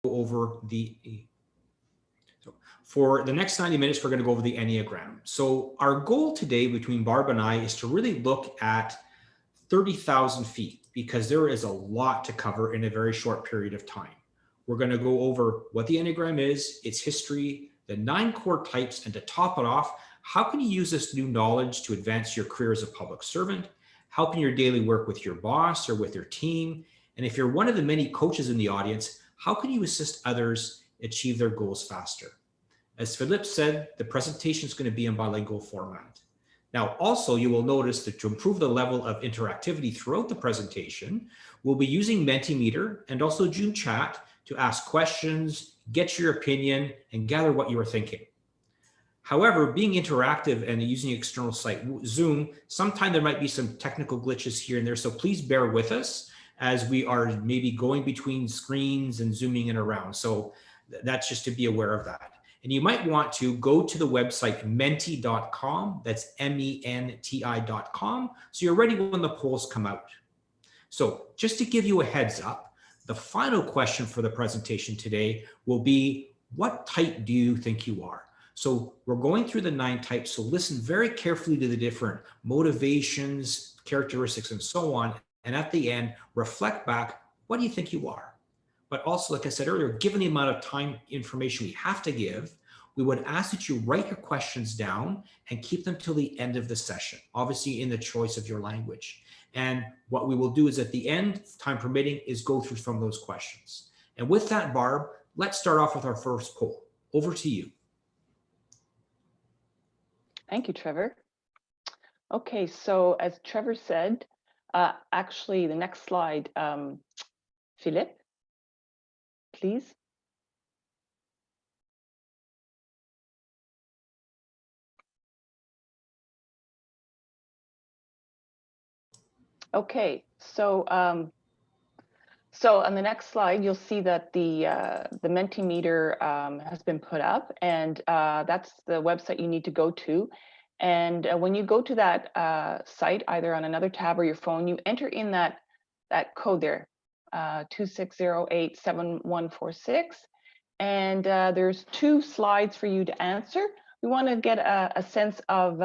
over for the next 90 minutes, we're going to go over the Enneagram. So our goal today between Barb and I is to really look at 30,000 feet, because there is a lot to cover in a very short period of time. We're going to go over what the Enneagram is, its history, the 9 core types, and to top it off, how can you use this new knowledge to advance your career as a public servant, helping your daily work with your boss or with your team, and if you're one of the many coaches in the audience, how can you assist others achieve their goals faster? As Philippe said, the presentation is going to be in bilingual format. Now, also, you will notice that to improve the level of interactivity throughout the presentation, we'll be using Mentimeter and also Zoom chat to ask questions, get your opinion, and gather what you are thinking. However, being interactive and using external site Zoom, sometimes there might be some technical glitches here and there, so please bear with us as we are maybe going between screens and zooming in around. So that's just to be aware of that. And you might want to go to the website menti.com, that's MENTI.com, so you're ready when the polls come out. So just to give you a heads up, the final question for the presentation today will be, what type do you think you are? So we're going through the 9 types, so listen very carefully to the different motivations, characteristics, and so on. And at the end, reflect back, what do you think you are? But also, like I said earlier, given the amount of time information we have to give, we would ask that you write your questions down and keep them till the end of the session, obviously in the choice of your language. And what we will do is at the end, time permitting, is go through some of those questions. And with that, Barb, let's start off with our first poll. Over to you. Thank you, Trevor. Okay, so as Trevor said, actually the next slide, Philippe, please. Okay, so on the next slide, you'll see that the Mentimeter has been put up, and that's the website you need to go to. And when you go to that site, either on another tab or your phone, you enter in that code there, 26087146, and there's 2 slides for you to answer. We want to get a sense of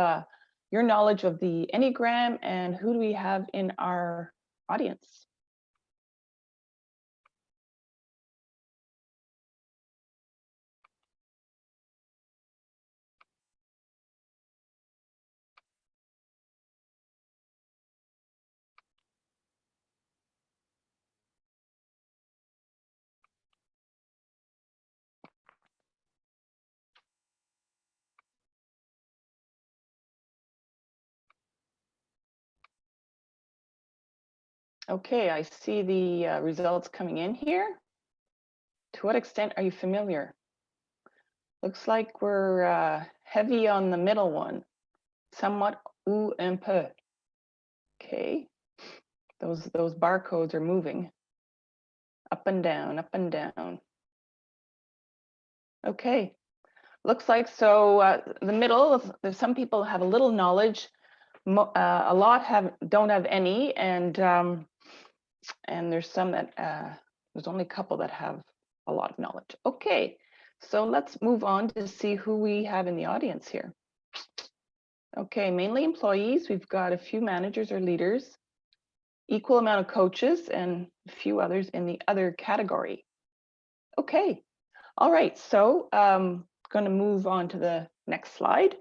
your knowledge of the Enneagram and who do we have in our audience. Okay, I see the results coming in here. To what extent are you familiar? Looks like we're heavy on the middle one, somewhat ou un peu. Okay, those barcodes are moving up and down, up and down. Okay, looks like so the middle, some people have a little knowledge, a lot don't have any, and there's some that there's only a couple that have a lot of knowledge. Okay, so let's move on to see who we have in the audience here. Okay, mainly employees. We've got a few managers or leaders, equal amount of coaches, and a few others in the other category. Okay, all right, so going to move on to the next slide.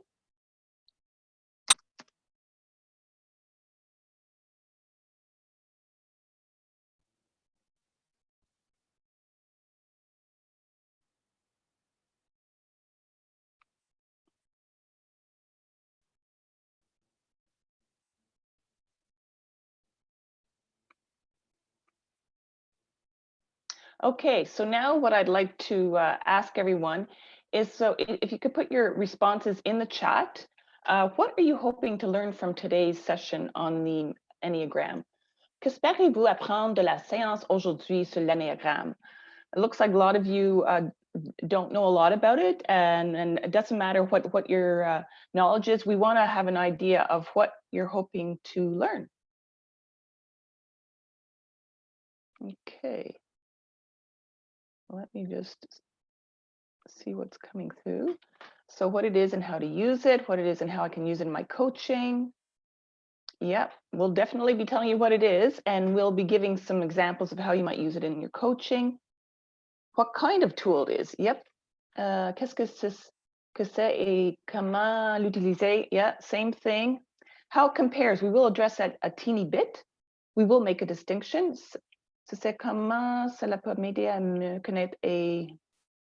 Okay, so now what I'd like to ask everyone is, so if you could put your responses in the chat, what are you hoping to learn from today's session on the Enneagram? Qu'espérez-vous apprendre de la séance aujourd'hui sur l'Ennéagramme? It looks like a lot of you don't know a lot about it, and it doesn't matter what your knowledge is. We want to have an idea of what you're hoping to learn. Okay. let me just see what's coming through. So what it is and how to use it, what it is and how I can use it in my coaching. Yep, we'll definitely be telling you what it is, and we'll be giving some examples of how you might use it in your coaching. What kind of tool it is. Yep. Qu'est-ce que c'est et comment l'utiliser? Yeah, same thing. How it compares, we will address that a teeny bit. We will make a distinction. C'est comment cela peut m'aider à me connaître et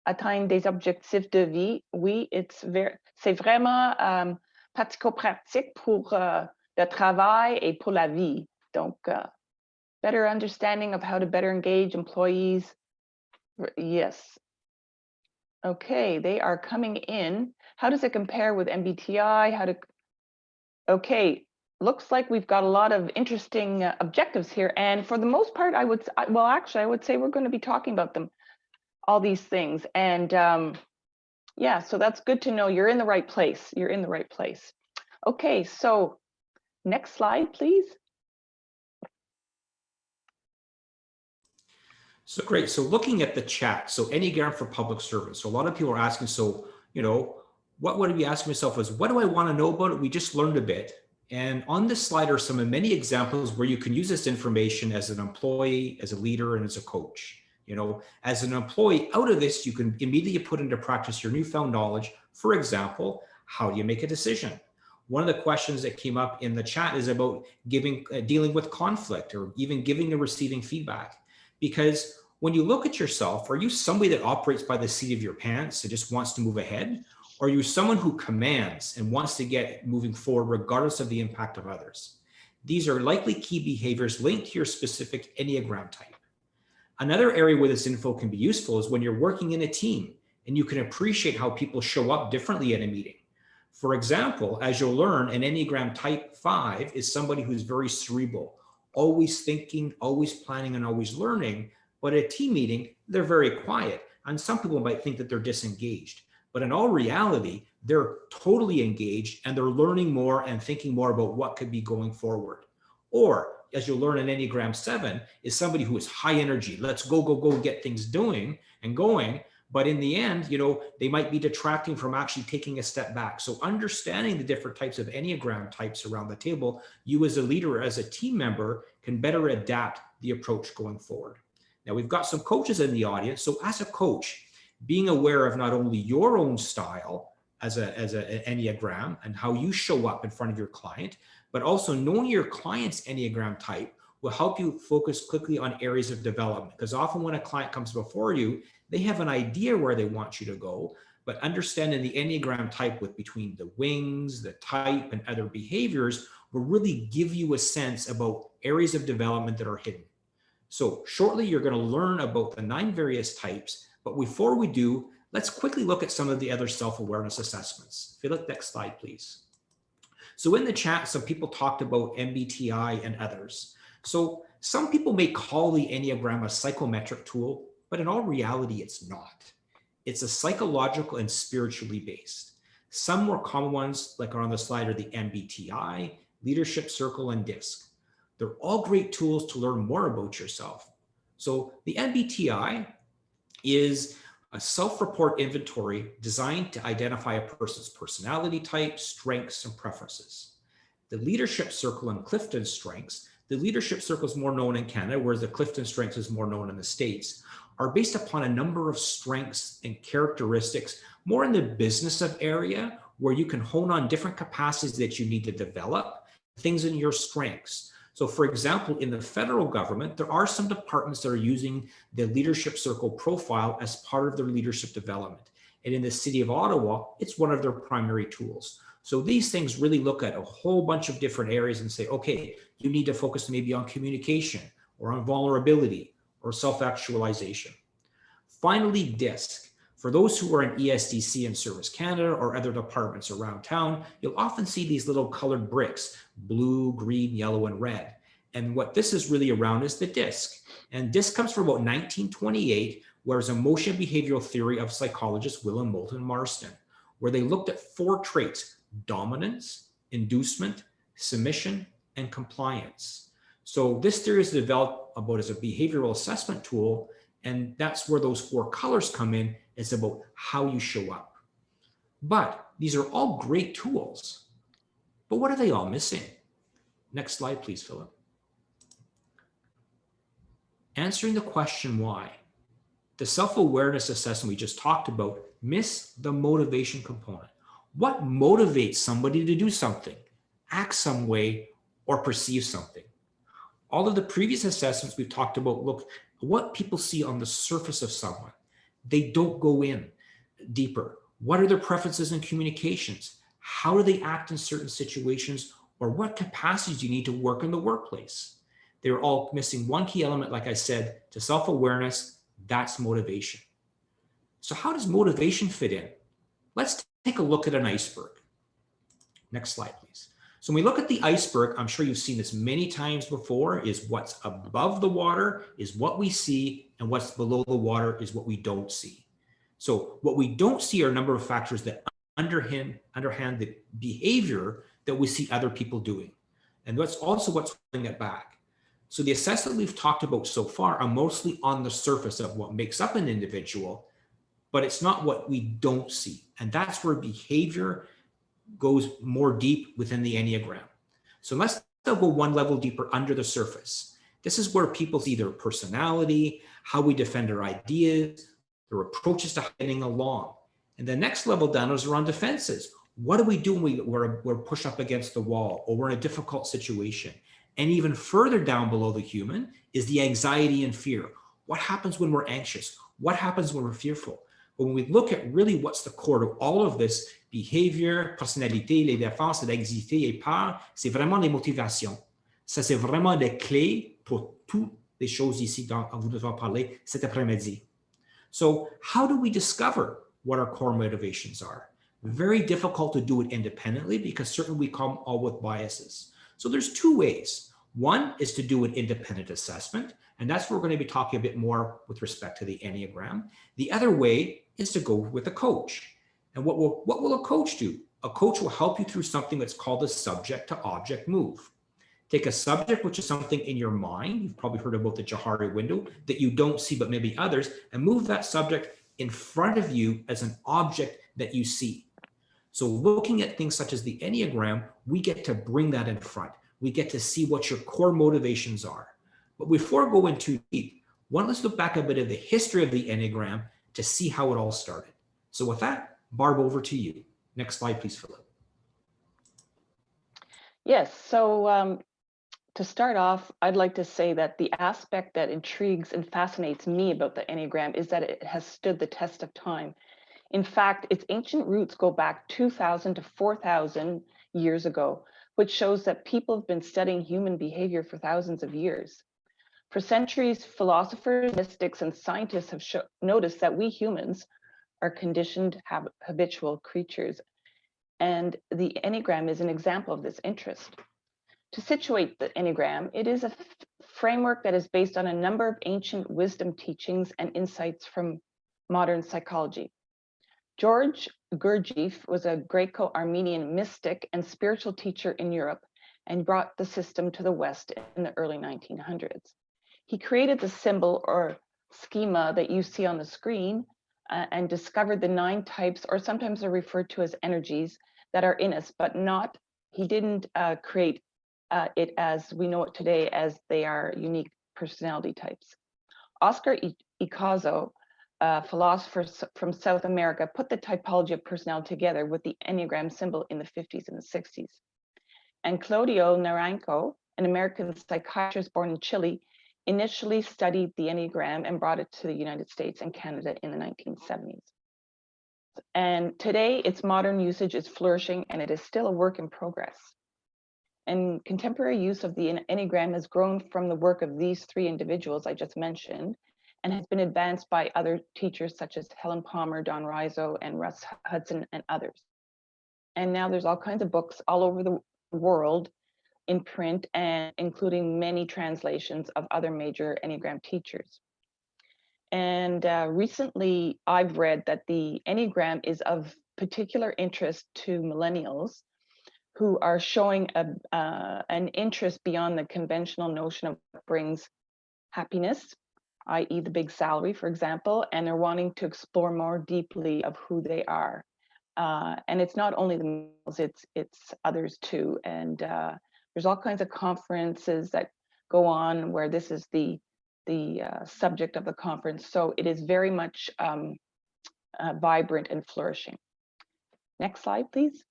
atteindre des objectifs de vie. Oui, c'est vraiment pratico-pratique pour le travail et pour la vie. Donc, better understanding of how to better engage employees. Yes. Okay, they are coming in. How does it compare with MBTI? Okay, looks like we've got a lot of interesting objectives here. And for the most part, I would say we're going to be talking about them, all these things. And yeah, so that's good to know. You're in the right place. You're in the right place. Okay, so next slide, please. So great. So looking at the chat, so Enneagram for public service. So a lot of people are asking, so, what would I be asking myself is, what do I want to know about it? We just learned a bit. And on this slide are some of many examples where you can use this information as an employee, as a leader, and as a coach. As an employee, out of this, you can immediately put into practice your newfound knowledge. For example, how do you make a decision? One of the questions that came up in the chat is about dealing with conflict, or even giving and receiving feedback. Because when you look at yourself, are you somebody that operates by the seat of your pants and just wants to move ahead? Or are you someone who commands and wants to get moving forward regardless of the impact of others? These are likely key behaviors linked to your specific Enneagram type. Another area where this info can be useful is when you're working in a team and you can appreciate how people show up differently at a meeting. For example, as you'll learn, an Enneagram type 5 is somebody who's very cerebral, always thinking, always planning, and always learning. But at a team meeting, they're very quiet. And some people might think that they're disengaged. But in all reality, they're totally engaged and they're learning more and thinking more about what could be going forward. Or, as you'll learn, an Enneagram 7 is somebody who is high energy. Let's go, get things doing and going. But in the end, they might be detracting from actually taking a step back. So understanding the different types of Enneagram types around the table, you as a leader, as a team member, can better adapt the approach going forward. Now, we've got some coaches in the audience. So as a coach, being aware of not only your own style as an Enneagram and how you show up in front of your client, but also knowing your client's Enneagram type will help you focus quickly on areas of development. Because often when a client comes before you, they have an idea where they want you to go, but understanding the Enneagram type with between the wings, the type, and other behaviors will really give you a sense about areas of development that are hidden. So shortly, you're going to learn about the 9 various types, but before we do, let's quickly look at some of the other self-awareness assessments. Philip, next slide, please. So in the chat, some people talked about MBTI and others. So some people may call the Enneagram a psychometric tool, but in all reality, it's not. It's a psychological and spiritually based. Some more common ones, like are on the slide, are the MBTI, Leadership Circle, and DISC. They're all great tools to learn more about yourself. So the MBTI is a self-report inventory designed to identify a person's personality type, strengths, and preferences. The Leadership Circle and Clifton Strengths, the Leadership Circle is more known in Canada, whereas the Clifton Strengths is more known in the States, are based upon a number of strengths and characteristics, more in the business of area, where you can hone on different capacities that you need to develop, things in your strengths. So for example, in the federal government, there are some departments that are using the Leadership Circle profile as part of their leadership development. And in the city of Ottawa, it's one of their primary tools. So these things really look at a whole bunch of different areas and say, okay, you need to focus maybe on communication or on vulnerability or self-actualization. Finally, DISC. For those who are in ESDC and Service Canada or other departments around town, you'll often see these little colored bricks, blue, green, yellow, and red. And what this is really around is the DISC. And DISC comes from about 1928, where it's a motion behavioral theory of psychologists William Moulton Marston, where they looked at 4 traits: dominance, inducement, submission, and compliance. So this theory is developed about as a behavioral assessment tool, And that's where those 4 colors come in. It's about how you show up. But these are all great tools. But what are they all missing? Next slide, please, Philip. Answering the question why. The self-awareness assessment we just talked about missed the motivation component. What motivates somebody to do something, act some way, or perceive something? All of the previous assessments we've talked about look at what people see on the surface of someone. They don't go in deeper. What are their preferences in communications? How do they act in certain situations? Or what capacities do you need to work in the workplace? They're all missing one key element, like I said, to self-awareness. That's motivation. So how does motivation fit in? Let's take a look at an iceberg. Next slide, please. So when we look at the iceberg, I'm sure you've seen this many times before, is what's above the water is what we see, and what's below the water is what we don't see. So what we don't see are a number of factors that underhand the behavior that we see other people doing. And that's also what's holding it back. So the assessment we've talked about so far are mostly on the surface of what makes up an individual, but it's not what we don't see. And that's where behavior goes more deep within the Enneagram. So let's go one level deeper under the surface. This is where people see their personality, how we defend our ideas, their approaches to getting along. And the next level down is around defenses. What do we do when we're pushed up against the wall or we're in a difficult situation? And even further down below the human is the anxiety and fear. What happens when we're anxious? What happens when we're fearful? But when we look at really what's the core to all of this, behavior, personnalité, les défenses, l'anxiété et peur, c'est vraiment les motivations. Ça, c'est vraiment les clés pour toutes les choses ici dont vous devez parler cet après-midi. So how do we discover what our core motivations are? Very difficult to do it independently because certainly we come all with biases. So there's 2 ways. One is to do an independent assessment, and that's what we're going to be talking a bit more with respect to the Enneagram. The other way is to go with a coach. And what will a coach do? A coach will help you through something that's called a subject to object move. Take a subject, which is something in your mind, you've probably heard about the Johari window, that you don't see, but maybe others, and move that subject in front of you as an object that you see. So looking at things such as the Enneagram, we get to bring that in front. We get to see what your core motivations are. But before going too deep, let's look back a bit at the history of the Enneagram to see how it all started. So with that, Barb, over to you. Next slide, please, Philip. Yes, so to start off, I'd like to say that the aspect that intrigues and fascinates me about the Enneagram is that it has stood the test of time. In fact, its ancient roots go back 2,000 to 4,000 years ago, which shows that people have been studying human behavior for thousands of years. For centuries, philosophers, mystics, and scientists have noticed that we humans are conditioned, habitual creatures, and the Enneagram is an example of this interest. To situate the Enneagram, it is a framework that is based on a number of ancient wisdom teachings and insights from modern psychology. George Gurdjieff was a Greco-Armenian mystic and spiritual teacher in Europe and brought the system to the West in the early 1900s. He created the symbol or schema that you see on the screen and discovered the 9 types, or sometimes they're referred to as energies, that are in us, but he didn't create it as we know it today, as they are unique personality types. Oscar Icazo, philosophers from South America, put the typology of personality together with the Enneagram symbol in the 50s and the 60s. And Claudio Naranjo, an American psychiatrist born in Chile, initially studied the Enneagram and brought it to the United States and Canada in the 1970s. And today, its modern usage is flourishing, and it is still a work in progress. And contemporary use of the Enneagram has grown from the work of these 3 individuals I just mentioned, and has been advanced by other teachers such as Helen Palmer, Don Riso, and Russ Hudson, and others. And now there's all kinds of books all over the world in print, and including many translations of other major Enneagram teachers. And recently I've read that the Enneagram is of particular interest to millennials who are showing an interest beyond the conventional notion of what brings happiness i.e. the big salary, for example, and they're wanting to explore more deeply of who they are. And it's not only the males, it's others too. And there's all kinds of conferences that go on where this is the subject of the conference. So it is very much vibrant and flourishing. Next slide, please.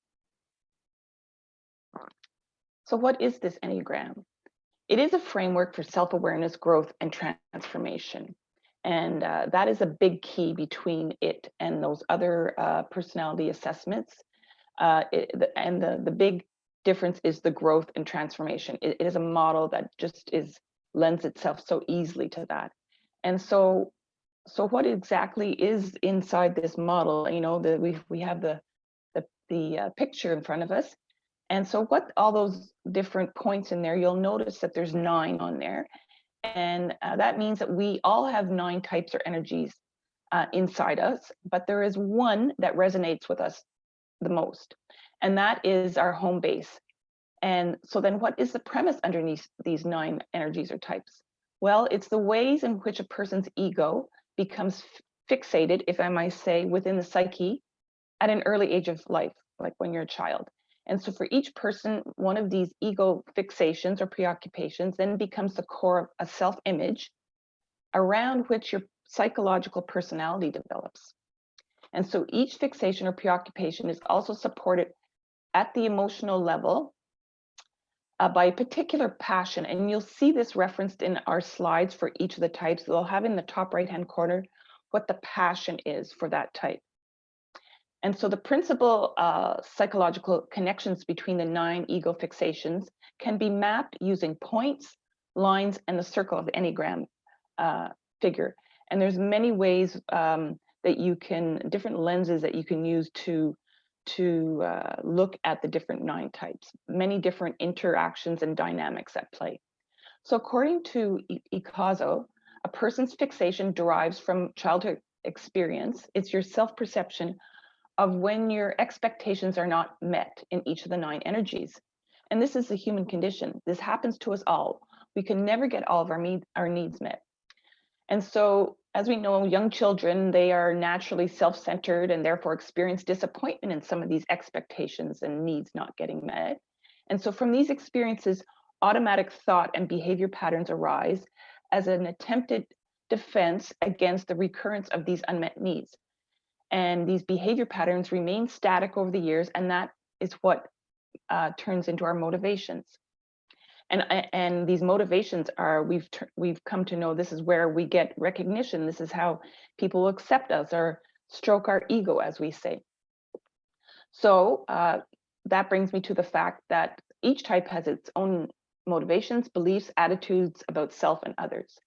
So what is this Enneagram? It is a framework for self-awareness, growth, and transformation. And that is a big key between it and those other personality assessments. The big difference is the growth and transformation. It is a model that just lends itself so easily to that. And so what exactly is inside this model? You know, we have the picture in front of us. And so what all those different points in there, you'll notice that there's 9 on there. And that means that we all have 9 types or energies inside us, but there is one that resonates with us the most, and that is our home base. And so then what is the premise underneath these 9 energies or types? Well, it's the ways in which a person's ego becomes fixated, if I might say, within the psyche at an early age of life, like when you're a child. And so for each person, one of these ego fixations or preoccupations then becomes the core of a self-image around which your psychological personality develops. And so each fixation or preoccupation is also supported at the emotional level by a particular passion. And you'll see this referenced in our slides for each of the types. They'll have in the top right-hand corner what the passion is for that type. And so the principal psychological connections between the 9 ego fixations can be mapped using points, lines, and the circle of the Enneagram figure. And there's many ways that you can, different lenses that you can use to look at the different 9 types, many different interactions and dynamics at play. So according to Ikazo, a person's fixation derives from childhood experience. It's your self-perception of when your expectations are not met in each of the 9 energies. And this is the human condition. This happens to us all. We can never get all of our needs met. And so, as we know, young children, they are naturally self-centered and therefore experience disappointment in some of these expectations and needs not getting met. And so from these experiences, automatic thought and behavior patterns arise as an attempted defense against the recurrence of these unmet needs. And these behavior patterns remain static over the years, and that is what turns into our motivations. And these motivations are, we've come to know, this is where we get recognition. This is how people will accept us or stroke our ego, as we say. So that brings me to the fact that each type has its own motivations, beliefs, attitudes about self and others.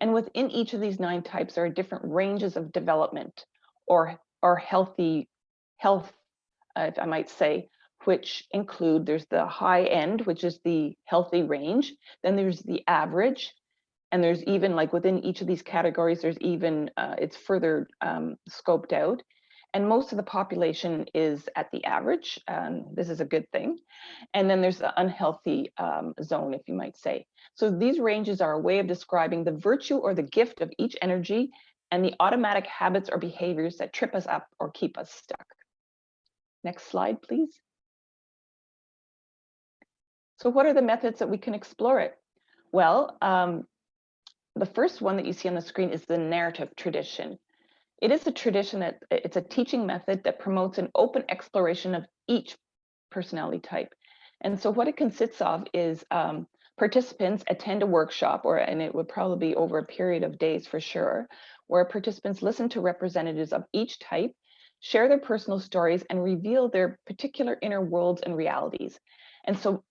And within each of these 9 types, there are different ranges of development or health, if I might say, which include, there's the high end, which is the healthy range. Then there's the average. And there's even, like within each of these categories, there's even, it's further scoped out. And most of the population is at the average. This is a good thing. And then there's the unhealthy zone, if you might say. So these ranges are a way of describing the virtue or the gift of each energy and the automatic habits or behaviors that trip us up or keep us stuck. Next slide, please. So what are the methods that we can explore it? Well, the first one that you see on the screen is the narrative tradition. It is a tradition that it's a teaching method that promotes an open exploration of each personality type. And so what it consists of is participants attend a workshop, and it would probably be over a period of days for sure, where participants listen to representatives of each type, share their personal stories, and reveal their particular inner worlds and realities. And so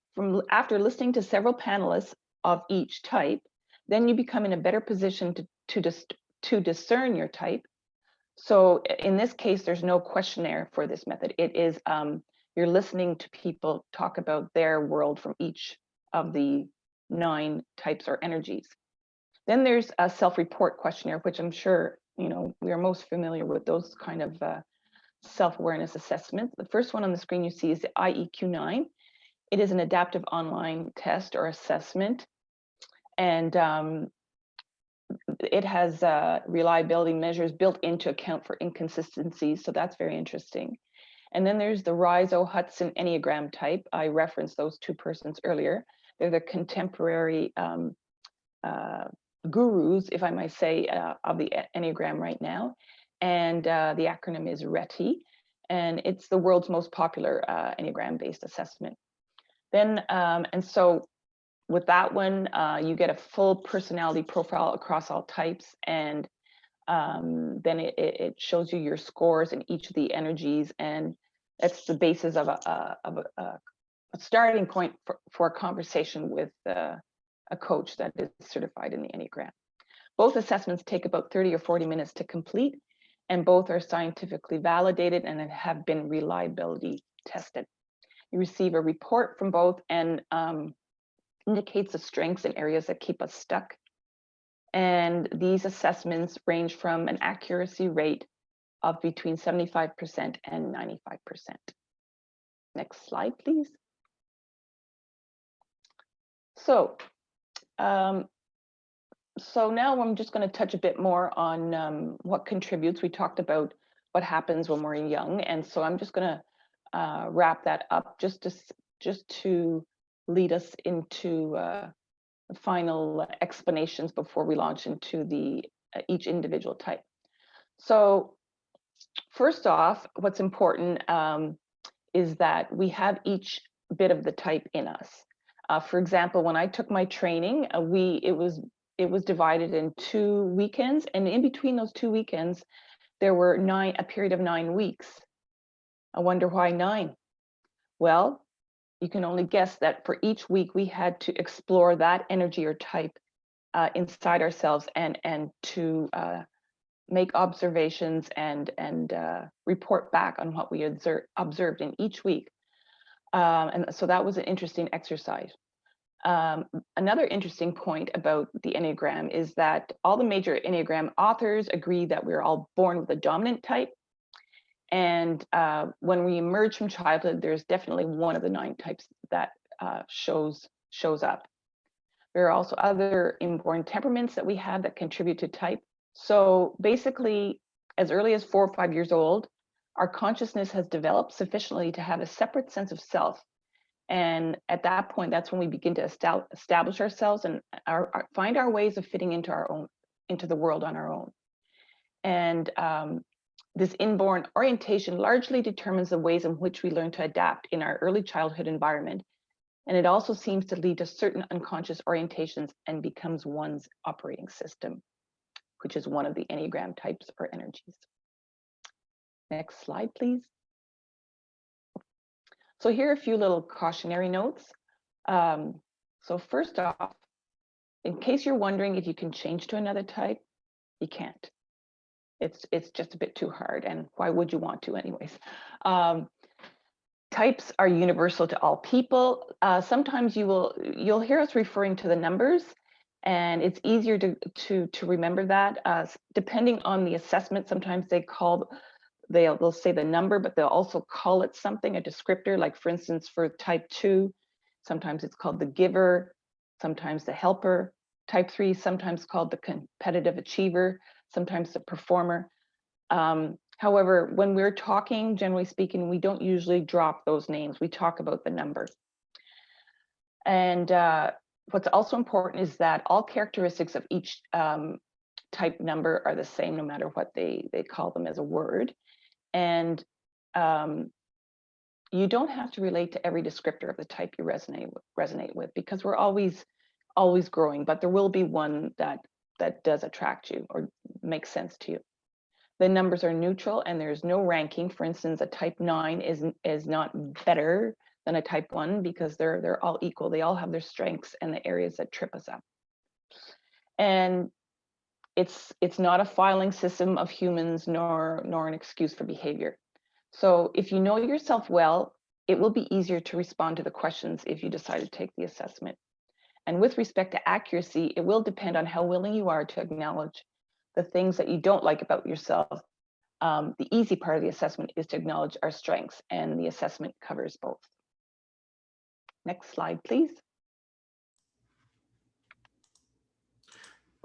after listening to several panelists of each type, then you become in a better position to discern your type. So in this case, there's no questionnaire for this method. It is, you're listening to people talk about their world from each of the 9 types or energies. Then there's a self-report questionnaire, which I'm sure, you know, we are most familiar with those kind of self-awareness assessments. The first one on the screen you see is the IEQ-9. It is an adaptive online test or assessment. And it has reliability measures built in to account for inconsistencies, so that's very interesting. And then there's the Riso-Hudson Enneagram type. I referenced those two persons earlier. They're the contemporary gurus, if I might say, of the Enneagram right now. And the acronym is RETI, and it's the world's most popular Enneagram-based assessment. Then, and so with that one, you get a full personality profile across all types, and then it shows you your scores in each of the energies, and that's the basis of a starting point for a conversation with a coach that is certified in the Enneagram. Both assessments take about 30 or 40 minutes to complete, and both are scientifically validated and have been reliability tested. You receive a report from both, and indicates the strengths and areas that keep us stuck. And these assessments range from an accuracy rate of between 75% and 95%. Next slide, please. So, so now I'm just going to touch a bit more on what contributes. We talked about what happens when we're young, and so I'm just going to wrap that up just to lead us into the final explanations before we launch into the each individual type. So first off, what's important is that we have each bit of the type in us. For example, when I took my training, it was divided in 2 weekends, and in between those 2 weekends, there were a period of 9 weeks. I wonder why 9? Well, you can only guess that for each week we had to explore that energy or type inside ourselves, and to make observations and report back on what we observed in each week. And so that was an interesting exercise. Another interesting point about the Enneagram is that all the major Enneagram authors agree that we're all born with a dominant type. And when we emerge from childhood, there's definitely one of the 9 types that shows up. There are also other inborn temperaments that we have that contribute to type. So basically, as early as 4 or 5 years old, our consciousness has developed sufficiently to have a separate sense of self. And at that point, that's when we begin to establish ourselves and find our ways of fitting into the world on our own. And this inborn orientation largely determines the ways in which we learn to adapt in our early childhood environment. And it also seems to lead to certain unconscious orientations and becomes one's operating system, which is one of the Enneagram types or energies. Next slide, please. So here are a few little cautionary notes. So first off, in case you're wondering if you can change to another type, you can't. It's just a bit too hard, and why would you want to anyways? Types are universal to all people. Sometimes you'll hear us referring to the numbers, and it's easier to remember that. Depending on the assessment, sometimes they'll say the number, but they'll also call it something, a descriptor. Like for instance, for type 2, sometimes it's called the giver, sometimes the helper. Type 3, sometimes called the competitive achiever, sometimes the performer. However, when we're talking, generally speaking, we don't usually drop those names. We talk about the number. And what's also important is that all characteristics of each type number are the same, no matter what they call them as a word. And you don't have to relate to every descriptor of the type you resonate with, because we're always growing, but there will be one that does attract you or makes sense to you. The numbers are neutral and there's no ranking. For instance, a type 9 is not better than a type 1 because they're all equal. They all have their strengths and the areas that trip us up. And it's not a filing system of humans nor an excuse for behavior. So if you know yourself well, it will be easier to respond to the questions if you decide to take the assessment. And with respect to accuracy, it will depend on how willing you are to acknowledge the things that you don't like about yourself. The easy part of the assessment is to acknowledge our strengths, and the assessment covers both. Next slide, please.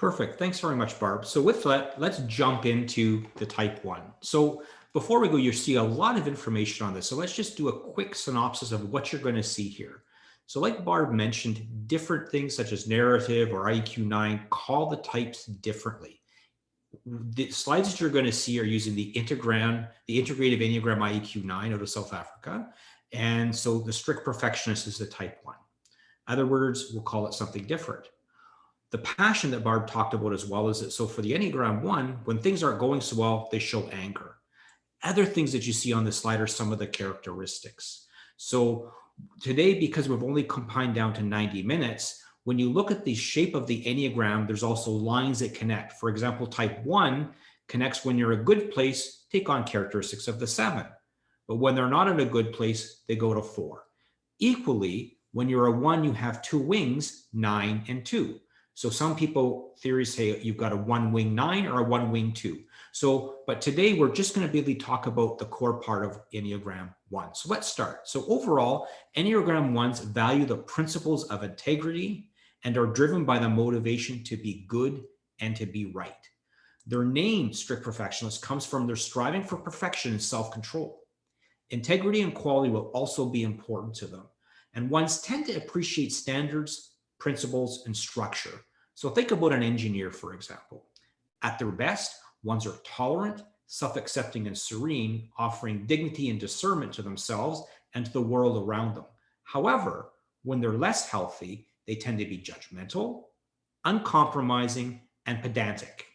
Perfect. Thanks very much, Barb. So with that, let's jump into the type 1. So before we go, you see a lot of information on this. So let's just do a quick synopsis of what you're going to see here. So like Barb mentioned, different things such as narrative or IQ9 call the types differently. The slides that you're going to see are using the Integrative Enneagram IQ9 out of South Africa. And so the strict perfectionist is the type 1. In other words, we'll call it something different. The passion that Barb talked about as well is that, so for the Enneagram 1, when things aren't going so well, they show anger. Other things that you see on the slide are some of the characteristics. So today, because we've only combined down to 90 minutes, when you look at the shape of the Enneagram, there's also lines that connect. For example, type 1 connects when you're in a good place, take on characteristics of the 7. But when they're not in a good place, they go to 4. Equally, when you're a 1, you have 2 wings, 9 and 2. So some people, theories say you've got a 1 wing 9 or a 1 wing 2. So, but today we're just going to really talk about the core part of Enneagram 1. So let's start. So overall, Enneagram 1s value the principles of integrity and are driven by the motivation to be good and to be right. Their name, strict perfectionist, comes from their striving for perfection and self-control. Integrity and quality will also be important to them. And ones tend to appreciate standards, principles, and structure. So think about an engineer, for example. At their best, ones are tolerant, self-accepting, and serene, offering dignity and discernment to themselves and to the world around them. However, when they're less healthy, they tend to be judgmental, uncompromising, and pedantic,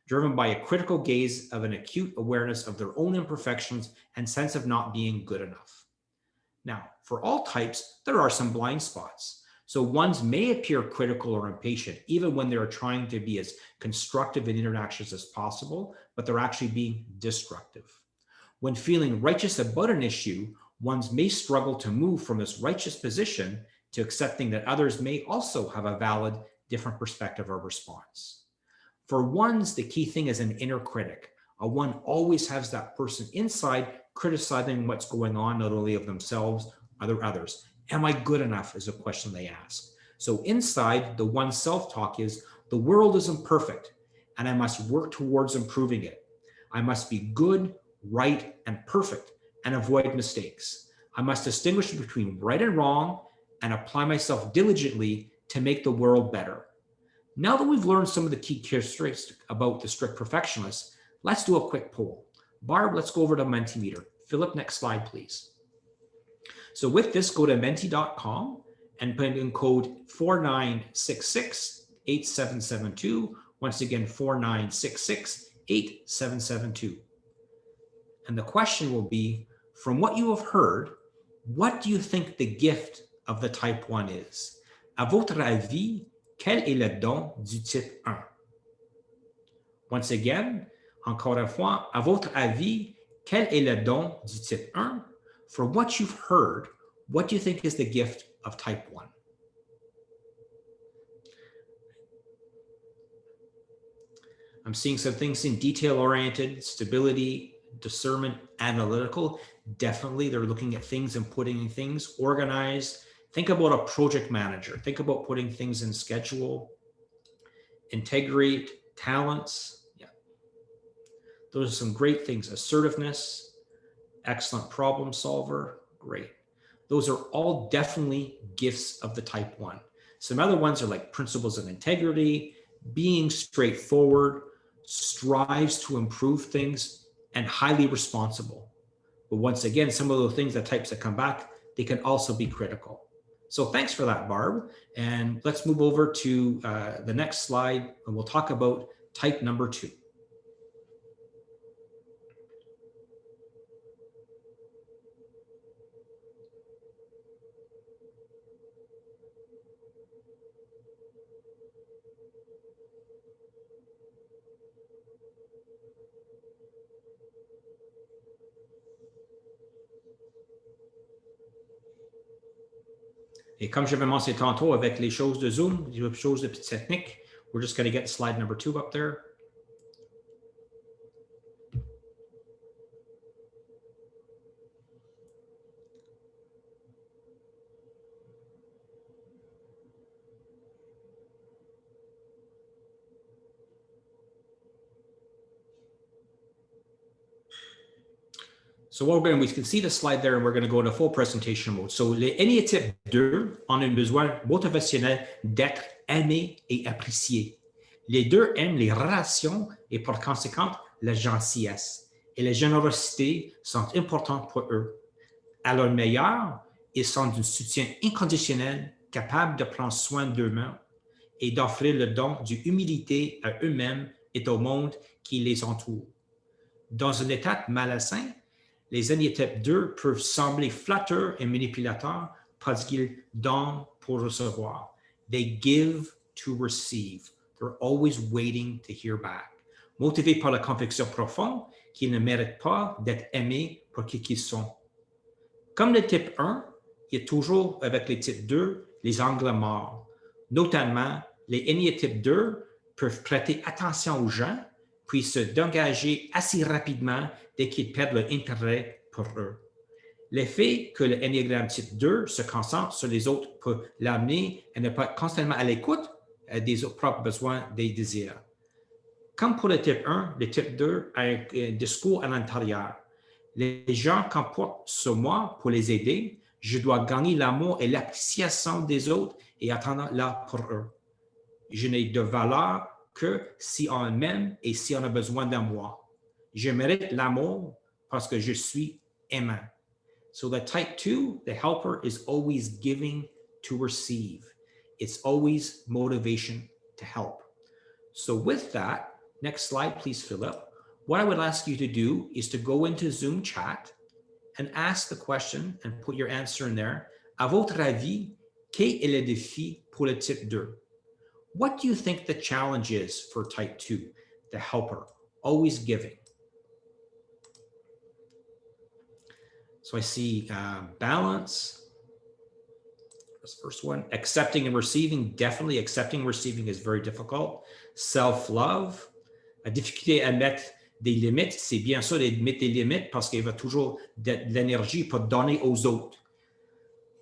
driven by a critical gaze of an acute awareness of their own imperfections and sense of not being good enough. Now, for all types, there are some blind spots. So ones may appear critical or impatient, even when they're trying to be as constructive in interactions as possible, but they're actually being destructive. When feeling righteous about an issue, ones may struggle to move from this righteous position to accepting that others may also have a valid, different perspective or response. For ones, the key thing is an inner critic. A 1 always has that person inside criticizing what's going on, not only of themselves, other others. Am I good enough is a question they ask. So inside, the 1 self-talk is, the world isn't perfect, and I must work towards improving it. I must be good, right, and perfect, and avoid mistakes. I must distinguish between right and wrong, and apply myself diligently to make the world better. Now that we've learned some of the key characteristics about the strict perfectionist, let's do a quick poll. Barb, let's go over to Mentimeter. Philip, next slide, please. So with this, go to menti.com and put in code 49668772. Once again, 49668772. And the question will be, from what you have heard, what do you think the gift of the type 1 is? À votre avis, quel est le don du type 1? Once again, encore une fois, à votre avis, quel est le don du type 1? From what you've heard, what do you think is the gift of type 1? I'm seeing some things in detail-oriented, stability, discernment, analytical. Definitely, they're looking at things and putting in things, organized. Think about a project manager. Think about putting things in schedule. Integrate, talents. Yeah. Those are some great things. Assertiveness. Excellent problem solver, great. Those are all definitely gifts of the type 1. Some other ones are like principles of integrity, being straightforward, strives to improve things, and highly responsible. But once again, some of the things, the types that come back, they can also be critical. So thanks for that, Barb. And let's move over to the next slide, and we'll talk about type number 2. Et comme j'avais mentionné tantôt avec les choses de Zoom, les choses de petites techniques, we're just going to get slide number 2 up there. So we can see the slide there and we're going to go into full presentation mode. So les Ennéatypes 2 ont un besoin motivationnel d'être aimé et apprécié. Les deux aiment les relations et par conséquent la gentillesse et la générosité sont importantes pour eux. À leur meilleur, ils sont d'un soutien inconditionnel, capables de prendre soin d'eux-mêmes et d'offrir le don d'humilité à eux-mêmes et au monde qui les entoure. Dans un état malsain, les Ennéatypes 2 peuvent sembler flatteurs et manipulateurs parce qu'ils donnent pour recevoir. They give to receive. They're always waiting to hear back. Motivés par la conviction profonde qu'ils ne méritent pas d'être aimés pour qui qu'ils sont. Comme le type 1, il y a toujours avec les types 2 les angles morts. Notamment, les Ennéatypes 2 peuvent prêter attention aux gens puis se dégager assez rapidement dès qu'ils perdent leur intérêt pour eux. L'effet que le Ennéagramme type 2 se concentre sur les autres peut l'amener à ne pas être constamment à l'écoute des propres besoins, des désirs. Comme pour le type 1, le type 2 a un discours à l'intérieur. Les gens comportent sur moi pour les aider. Je dois gagner l'amour et l'appréciation des autres et attendre là pour eux. Je n'ai de valeur que si on m'aime et si on a besoin de moi. Je mérite l'amour parce que je suis aimant. So the type 2, the helper, is always giving to receive. It's always motivation to help. So with that, next slide, please, Philip. What I would ask you to do is to go into Zoom chat and ask the question and put your answer in there. À votre avis, quel est le défi pour le type 2? What do you think the challenge is for type 2, the helper, always giving? So I see balance. That's the first one. Accepting and receiving, definitely accepting and receiving is very difficult. Self-love, la difficulté à mettre des limites, c'est bien sûr de mettre des limites parce qu'il va toujours de l'énergie pour donner aux autres.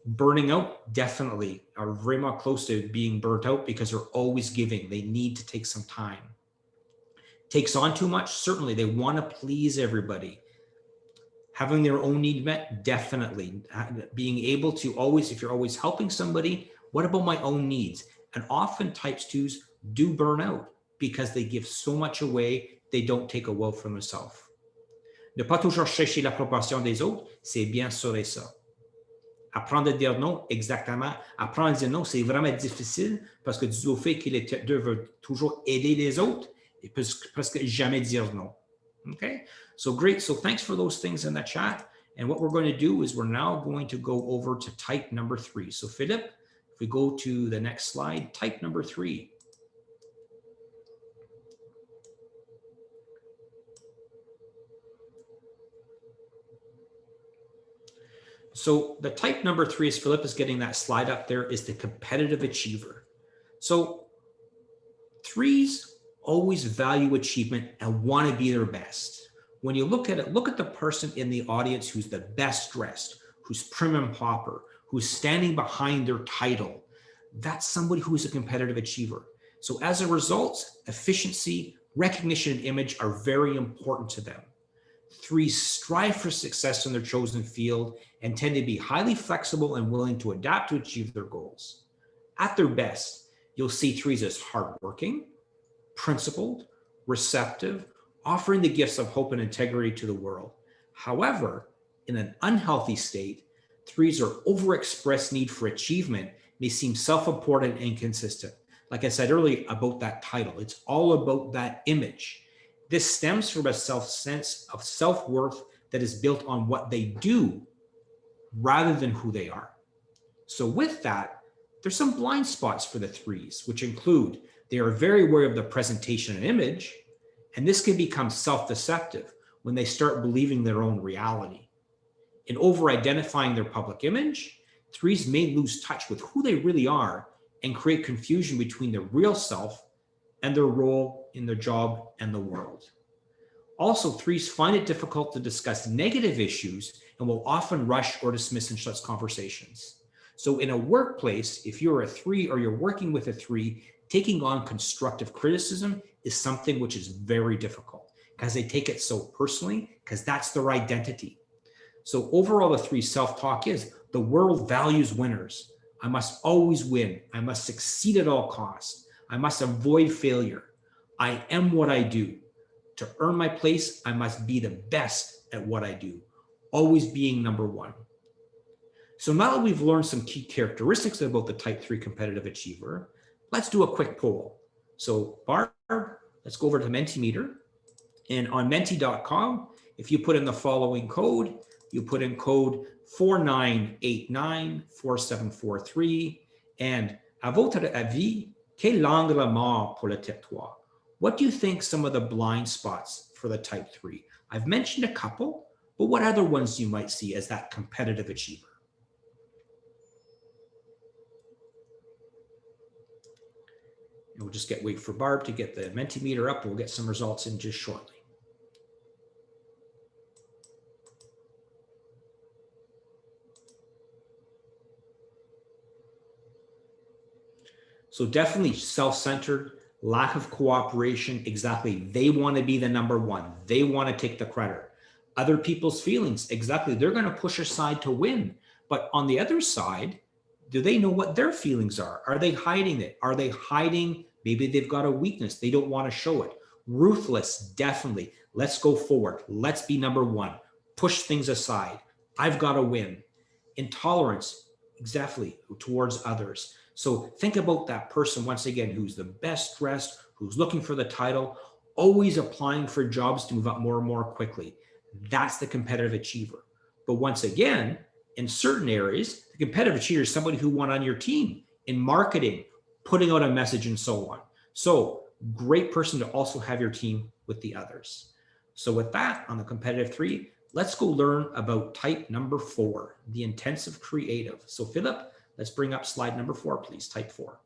Burning out, definitely, are very much close to being burnt out because they're always giving. They need to take some time. Takes on too much, certainly. They want to please everybody. Having their own need met, definitely. Being able to always, if you're always helping somebody, what about my own needs? And often types 2s do burn out because they give so much away, they don't take a will for themselves. Ne pas toujours chercher l'approbation des autres, c'est bien sûr et ça. Apprendre à dire non, exactement. Apprendre à dire non, c'est vraiment difficile parce que dû au fait que les types 2 veulent toujours aider les autres, ils peuvent presque jamais dire non. Okay, so great. So thanks for those things in the chat. And what we're going to do is we're now going to go over to type number 3. So Philip, if we go to the next slide, type number 3. So the type number 3, as Philip is getting that slide up there, is the competitive achiever. So 3s always value achievement and want to be their best. When you look at it, look at the person in the audience who's the best dressed, who's prim and proper, who's standing behind their title. That's somebody who's a competitive achiever. So as a result, efficiency, recognition, and image are very important to them. 3s strive for success in their chosen field and tend to be highly flexible and willing to adapt to achieve their goals. At their best, you'll see 3s as hardworking, principled, receptive, offering the gifts of hope and integrity to the world. However, in an unhealthy state, 3s are overexpressed need for achievement may seem self-important and inconsistent. Like I said earlier about that title, it's all about that image. This stems from a sense of self-worth that is built on what they do rather than who they are. So with that, there's some blind spots for the 3s, which include they are very aware of the presentation and image, and this can become self-deceptive when they start believing their own reality. In over-identifying their public image, 3s may lose touch with who they really are and create confusion between their real self and their role in their job and the world. Also, 3s find it difficult to discuss negative issues and will often rush or dismiss in such conversations. So in a workplace, if you're a 3 or you're working with a 3, taking on constructive criticism is something which is very difficult. because they take it so personally, because that's their identity. So overall, the 3 self-talk is the world values winners. I must always win. I must succeed at all costs. I must avoid failure. I am what I do. To earn my place, I must be the best at what I do, always being number 1. So now that we've learned some key characteristics about the type 3 competitive achiever, let's do a quick poll. So Barb, let's go over to Mentimeter. And on menti.com, if you put in the following code, you put in code 49894743, and à votre avis, quel angle mort pour le type 3? What do you think some of the blind spots for the type 3? I've mentioned a couple, but what other ones you might see as that competitive achiever? And we'll just wait for Barb to get the Mentimeter up. We'll get some results in just shortly. So definitely self-centered, lack of cooperation. Exactly. They want to be the number 1. They want to take the credit. Other people's feelings. Exactly. They're going to push aside to win. But on the other side, do they know what their feelings are? Are they hiding it? Are they hiding? Maybe they've got a weakness. They don't want to show it. Ruthless. Definitely. Let's go forward. Let's be number 1. Push things aside. I've got to win. Intolerance. Exactly. Towards others. So think about that person, once again, who's the best dressed, who's looking for the title, always applying for jobs to move up more and more quickly. That's the competitive achiever. But once again, in certain areas, the competitive achiever is somebody who won on your team in marketing, putting out a message, and so on. So great person to also have your team with the others. So with that, on the competitive 3, let's go learn about type number 4, the intensive creative. So Philip, let's bring up slide number 4, please, type 4.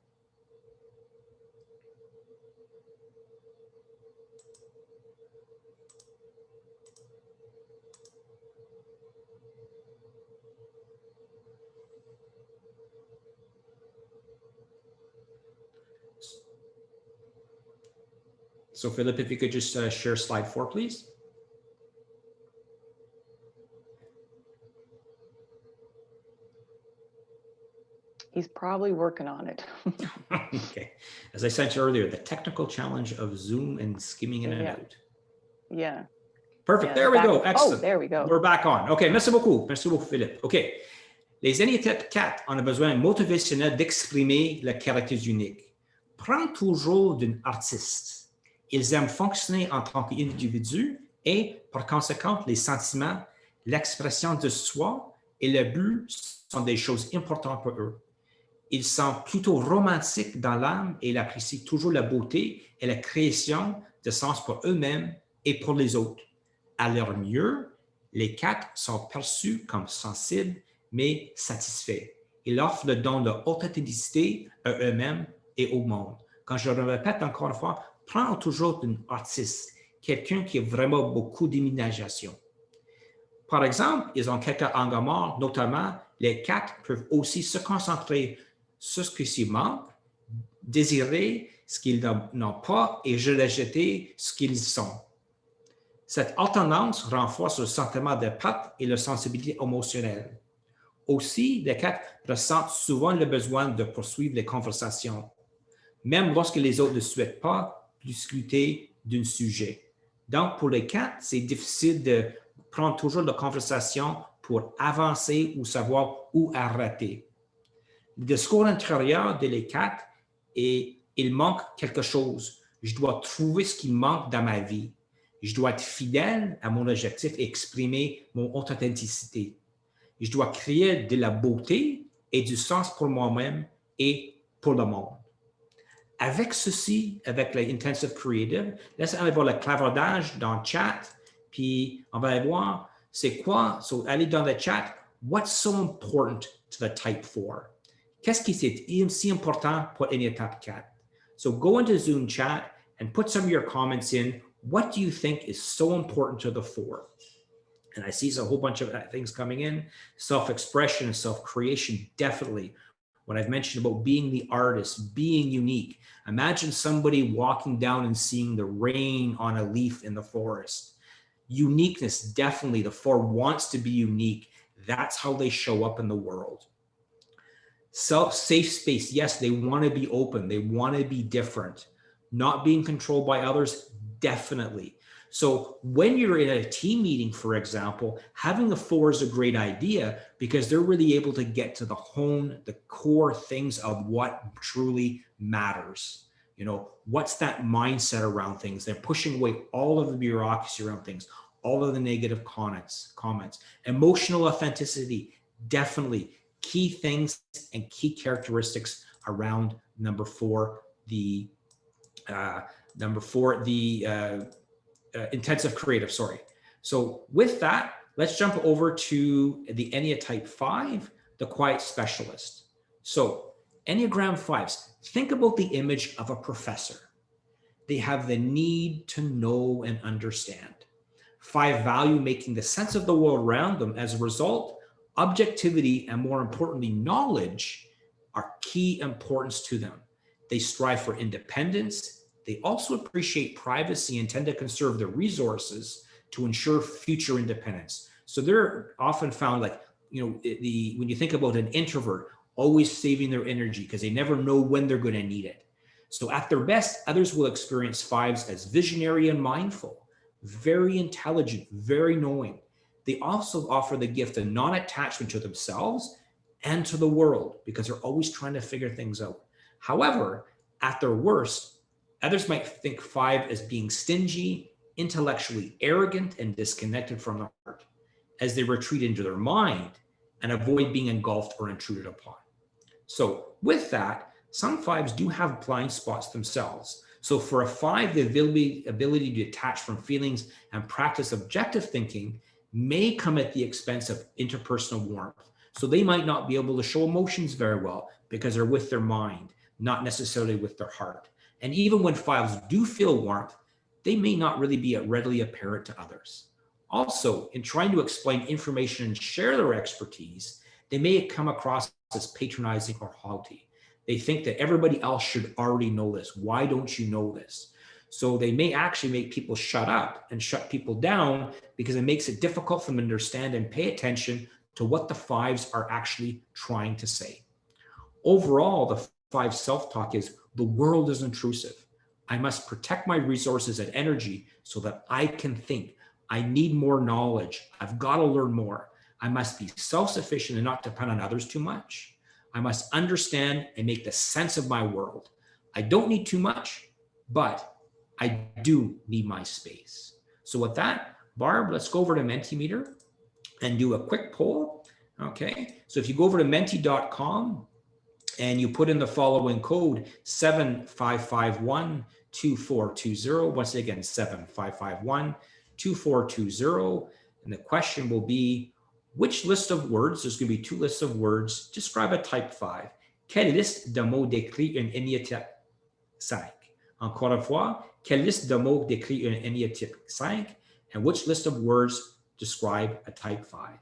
So Philip, if you could just share slide 4, please. He's probably working on it. Okay. As I said earlier, the technical challenge of Zoom and skimming in and out. Yeah. Perfect. Yeah, there we go. Excellent. Oh, there we go. We're back on. OK, merci beaucoup. Merci beaucoup, Philippe. OK. Les Ennéagramme 4, on a besoin motivationnel d'exprimer le caractère unique. Prends toujours d'un artiste. Ils aiment fonctionner en tant qu'individu et, par conséquent, les sentiments, l'expression de soi et le but sont des choses importantes pour eux. Ils sont plutôt romantiques dans l'âme et ils apprécient toujours la beauté et la création de sens pour eux-mêmes et pour les autres. À leur mieux, les 4 sont perçus comme sensibles mais satisfaits. Ils offrent le don de authenticité à eux-mêmes et au monde. Quand je le répète encore une fois, prends toujours un artiste, quelqu'un qui a vraiment beaucoup d'imagination. Par exemple, ils ont quelques angles morts, notamment les 4 peuvent aussi se concentrer sur ce qu'ils manquent, désirer ce qu'ils n'ont pas et rejeter ce qu'ils sont. Cette alternance renforce le sentiment de perte et la sensibilité émotionnelle. Aussi, les 4 ressentent souvent le besoin de poursuivre les conversations, même lorsque les autres ne souhaitent pas discuter d'un sujet. Donc, pour les 4, c'est difficile de prendre toujours la conversation pour avancer ou savoir où arrêter. Le discours intérieur de les 4 est « il manque quelque chose. Je dois trouver ce qui manque dans ma vie. Je dois être fidèle à mon objectif et exprimer mon authenticité. Je dois créer de la beauté et du sens pour moi-même et pour le monde. » Avec ceci, avec l'Intensive Creative, laissez aller voir le clavardage dans le chat, puis on va aller voir c'est quoi. So, allez dans le chat. What's so important to the type 4? Qu'est-ce qui est si important pour Enneagramme 4? So go into Zoom chat and put some of your comments in. What do you think is so important to the 4? And I see a whole bunch of things coming in. Self-expression and self-creation, definitely. When I've mentioned about being the artist, being unique, imagine somebody walking down and seeing the rain on a leaf in the forest. Uniqueness, definitely, the 4 wants to be unique. That's how they show up in the world. Safe space, yes, they want to be open. They want to be different. Not being controlled by others, definitely. So when you're in a team meeting, for example, having the 4 is a great idea because they're really able to get to the core things of what truly matters. You know, what's that mindset around things? They're pushing away all of the bureaucracy around things, all of the negative comments. Emotional authenticity, definitely key things and key characteristics around number 4, the intensive creative, sorry. So with that, let's jump over to the Ennea type 5, the quiet specialist. So Enneagram 5s, think about the image of a professor. They have the need to know and understand. 5 value making the sense of the world around them. As a result, objectivity and, more importantly, knowledge are key importance to them. They strive for independence. They also appreciate privacy and tend to conserve their resources to ensure future independence. So they're often found like, you know, when you think about an introvert, always saving their energy because they never know when they're going to need it. So at their best, others will experience 5s as visionary and mindful, very intelligent, very knowing. They also offer the gift of non-attachment to themselves and to the world because they're always trying to figure things out. However, at their worst, others might think 5 as being stingy, intellectually arrogant, and disconnected from the heart as they retreat into their mind and avoid being engulfed or intruded upon. So with that, some 5s do have blind spots themselves. So for a 5, the ability to detach from feelings and practice objective thinking may come at the expense of interpersonal warmth. So they might not be able to show emotions very well because they're with their mind, not necessarily with their heart. And even when 5s do feel warmth, they may not really be readily apparent to others. Also, in trying to explain information and share their expertise, they may come across as patronizing or haughty. They think that everybody else should already know this. Why don't you know this? So they may actually make people shut up and shut people down because it makes it difficult for them to understand and pay attention to what the 5s are actually trying to say. Overall, the 5 self-talk is, the world is intrusive. I must protect my resources and energy so that I can think. I need more knowledge. I've got to learn more. I must be self-sufficient and not depend on others too much. I must understand and make the sense of my world. I don't need too much, but I do need my space. So with that, Barb, let's go over to Mentimeter and do a quick poll. Okay, so if you go over to menti.com and you put in the following code 75512420, once again 75512420, and the question will be, which list of words, there's going to be 2 lists of words, describe a type 5. Quelle liste de mots décrit un Ennéa type 5? Encore une fois, quelle liste de mots décrit un Ennéa type 5? And which list of words describe a type 5?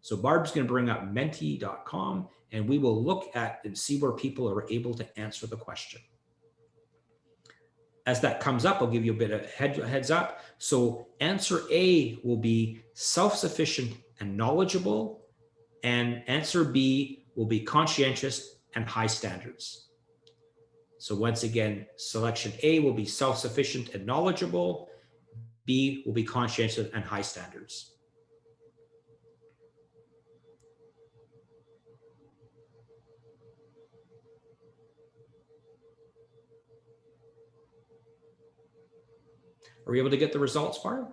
So Barb's going to bring up menti.com and we will look at and see where people are able to answer the question. As that comes up, I'll give you a bit of heads up. So answer A will be self-sufficient and knowledgeable, and answer B will be conscientious and high standards. So once again, selection A will be self-sufficient and knowledgeable, B will be conscientious and high standards. Are we able to get the results, Barb?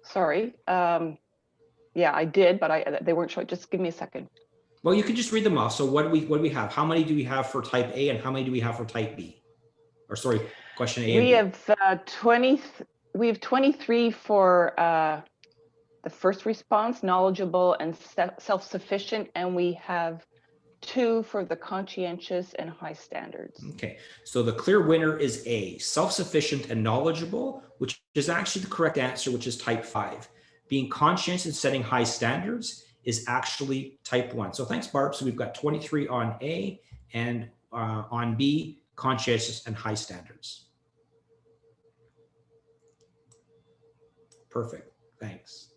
Sorry. Yeah, I did, but they weren't showing. Just give me a second. Well, you can just read them off. So what do we have? How many do we have for type A and how many do we have for type B? Or sorry, question A and B. We have 23 for the first response, knowledgeable and self-sufficient, and we have 2 for the conscientious and high standards. Okay, so the clear winner is A, self-sufficient and knowledgeable, which is actually the correct answer, which is type 5. Being conscientious and setting high standards is actually type 1. So thanks, Barb. So we've got 23 on A, and on B, conscientious and high standards. Perfect, thanks.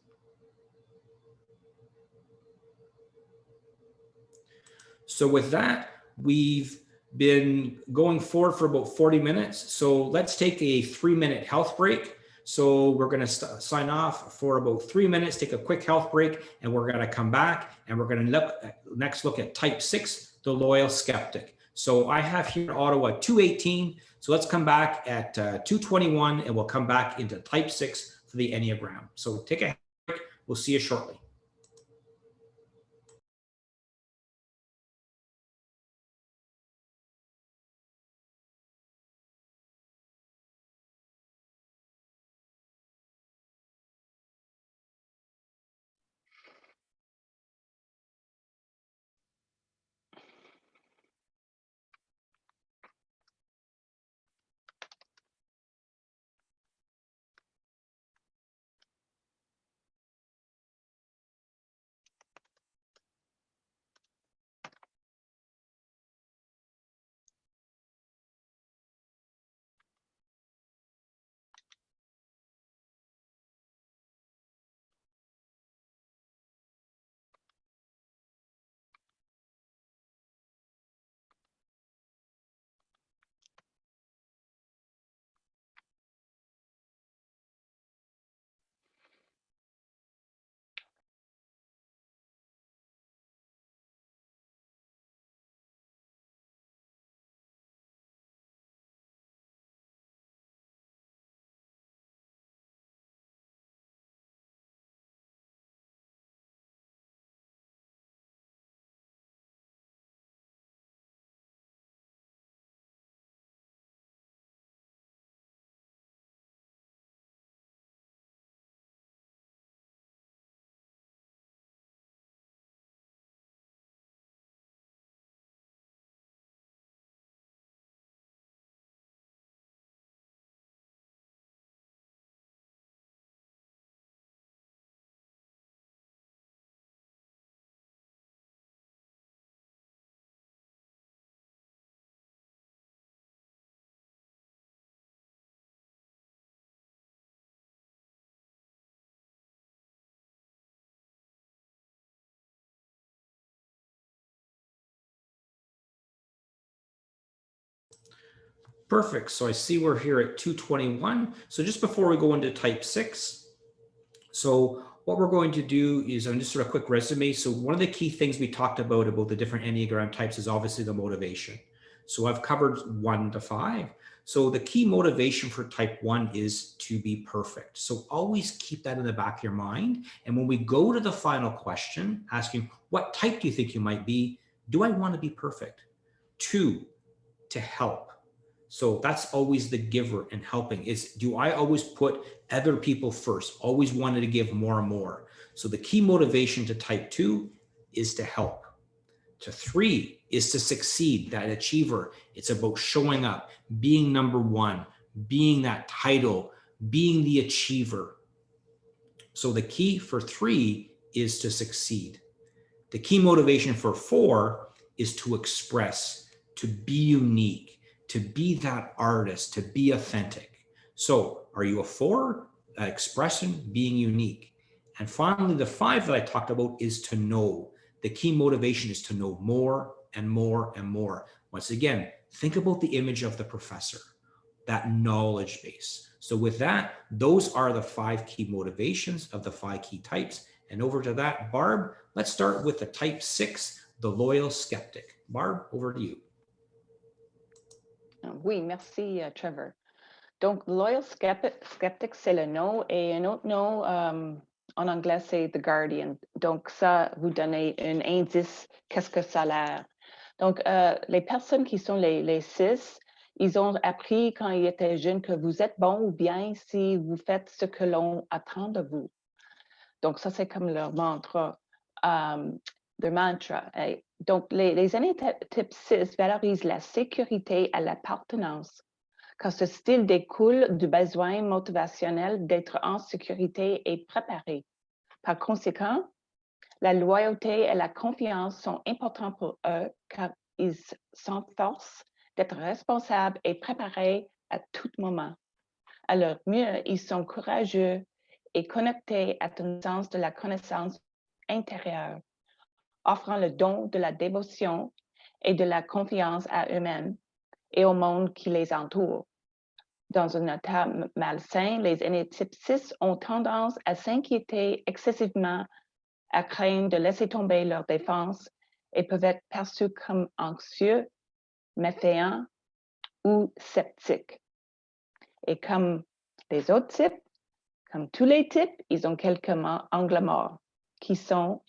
So with that, we've been going forward for about 40 minutes. So let's take a 3-minute health break. So we're going to sign off for about 3 minutes, take a quick health break, and we're going to come back and we're going to look at type 6, the loyal skeptic. So I have here in Ottawa 2:18. So let's come back at 2:21 and we'll come back into type 6 for the Enneagram. So take a break. We'll see you shortly. Perfect. So I see we're here at 2:21. So just before we go into type 6, so what we're going to do is just sort of a quick resume. So one of the key things we talked about the different Enneagram types is obviously the motivation. So I've covered 1 to 5. So the key motivation for type 1 is to be perfect. So always keep that in the back of your mind. And when we go to the final question, asking what type do you think you might be? Do I want to be perfect? 2, to help. So that's always the giver and helping is, do I always put other people first? Always wanted to give more and more. So the key motivation to type 2 is to help. To 3 is to succeed, that achiever. It's about showing up, being number 1, being that title, being the achiever. So the key for 3 is to succeed. The key motivation for 4 is to express, to be unique, to be that artist, to be authentic. So are you a 4? Expression, being unique. And finally, the 5 that I talked about is to know. The key motivation is to know more and more and more. Once again, think about the image of the professor, that knowledge base. So with that, those are the 5 key motivations of the 5 key types. And over to that, Barb, let's start with the type 6, the loyal skeptic. Barb, over to you. Oui, merci, Trevor. Donc, loyal skeptic, c'est le nom, et un autre nom en anglais, c'est The Guardian. Donc, ça vous donnez un indice, qu'est-ce que ça a l'air. Donc, les personnes qui sont les 6, ils ont appris quand ils étaient jeunes que vous êtes bon ou bien si vous faites ce que l'on attend de vous. Donc, ça, c'est comme leur mantra. de mantra. Donc, les années type 6 valorisent la sécurité et l'appartenance, car ce style découle du besoin motivationnel d'être en sécurité et préparé. Par conséquent, la loyauté et la confiance sont importants pour eux car ils s'efforcent d'être responsables et préparés à tout moment. À leur mieux, ils sont courageux et connectés à un sens de la connaissance intérieure, offrant le don de la dévotion et de la confiance à eux-mêmes et au monde qui les entoure. Dans un état malsain, les aînés type 6 ont tendance à s'inquiéter excessivement, à craindre de laisser tomber leur défense et peuvent être perçus comme anxieux, méfiants ou sceptiques. Et comme les autres types, comme tous les types, ils ont quelques angles morts qui sont,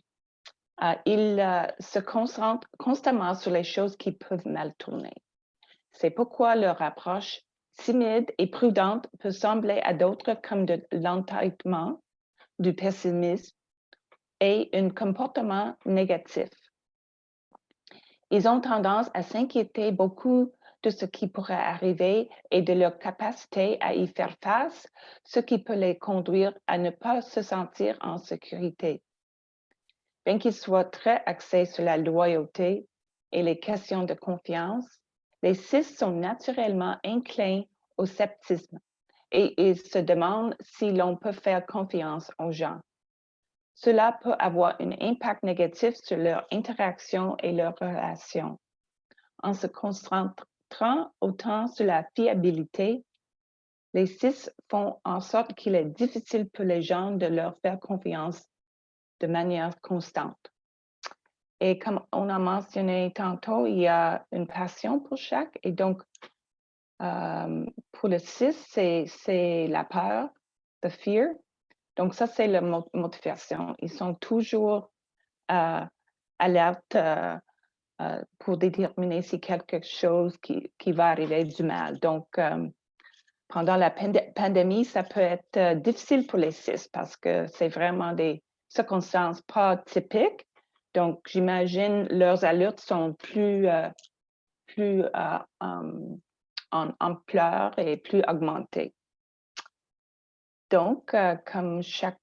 ils se concentrent constamment sur les choses qui peuvent mal tourner. C'est pourquoi leur approche timide et prudente peut sembler à d'autres comme de l'entêtement, du pessimisme et un comportement négatif. Ils ont tendance à s'inquiéter beaucoup de ce qui pourrait arriver et de leur capacité à y faire face, ce qui peut les conduire à ne pas se sentir en sécurité. Bien qu'ils soient très axés sur la loyauté et les questions de confiance, les 6 sont naturellement inclins au sceptisme et ils se demandent si l'on peut faire confiance aux gens. Cela peut avoir un impact négatif sur leur interaction et leurs relations. En se concentrant autant sur la fiabilité, les 6 font en sorte qu'il est difficile pour les gens de leur faire confiance de manière constante. Et comme on a mentionné tantôt, il y a une passion pour chaque. Et donc, pour le 6, c'est la peur, the fear. Donc, ça, c'est la motivation. Ils sont toujours alertes pour déterminer si quelque chose qui va arriver du mal. Donc, pendant la pandémie, ça peut être difficile pour les 6 parce que c'est vraiment des circonstances pas typiques. Donc, j'imagine leurs alertes sont plus en ampleur et plus augmentées. Donc, comme chaque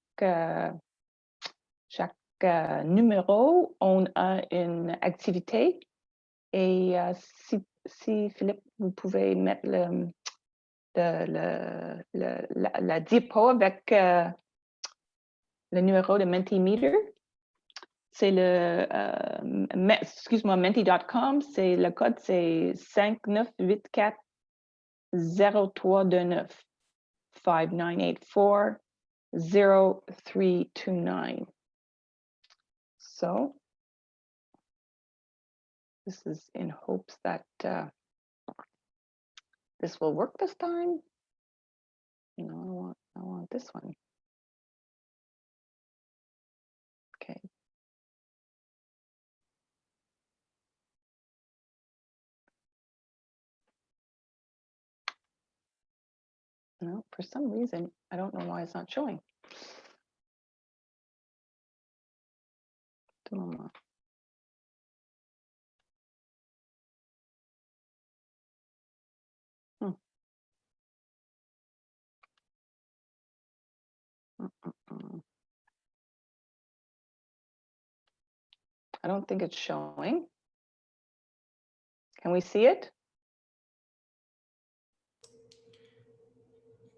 numéro, on a une activité. Et si Philippe, vous pouvez mettre la diapo avec le numéro de Mentimeter. C'est le, excuse-moi, menti.com, c'est le code, c'est 5984-0329, 5984-0329. So, this is in hopes that this will work this time. No, I want this one. Okay. No, for some reason, I don't know why it's not showing. I don't think it's showing. Can we see it?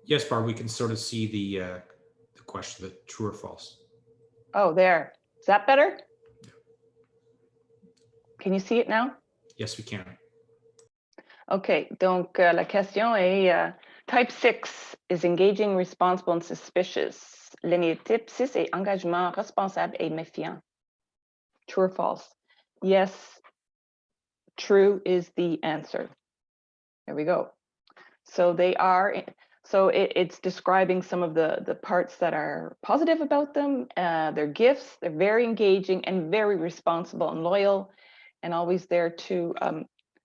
Yes, Barb, we can sort of see the question, the true or false. Oh, there. Is that better? Can you see it now? Yes, we can. OK, donc la question est Type 6 is engaging, responsible, and suspicious. Ligne type 6 est engagement, responsable et méfiant. True or false? Yes, true is the answer. There we go. So they are, so it's describing some of the parts that are positive about them, their gifts. They're very engaging and very responsible and loyal and always there to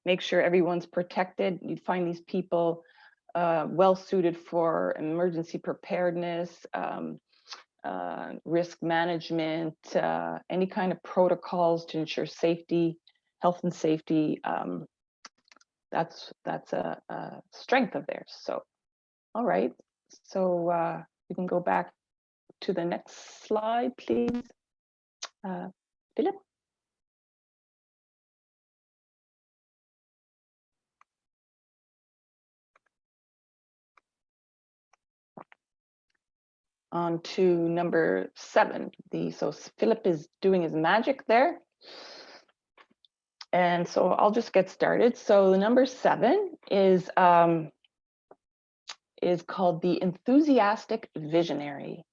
make sure everyone's protected. You find these people well suited for emergency preparedness, risk management, any kind of protocols to ensure safety, health and safety. That's a strength of theirs. So, all right. So we can go back to the next slide, please. Philip. On to number 7. So Philip is doing his magic there. And so I'll just get started. So the number 7 is called the enthusiastic visionary.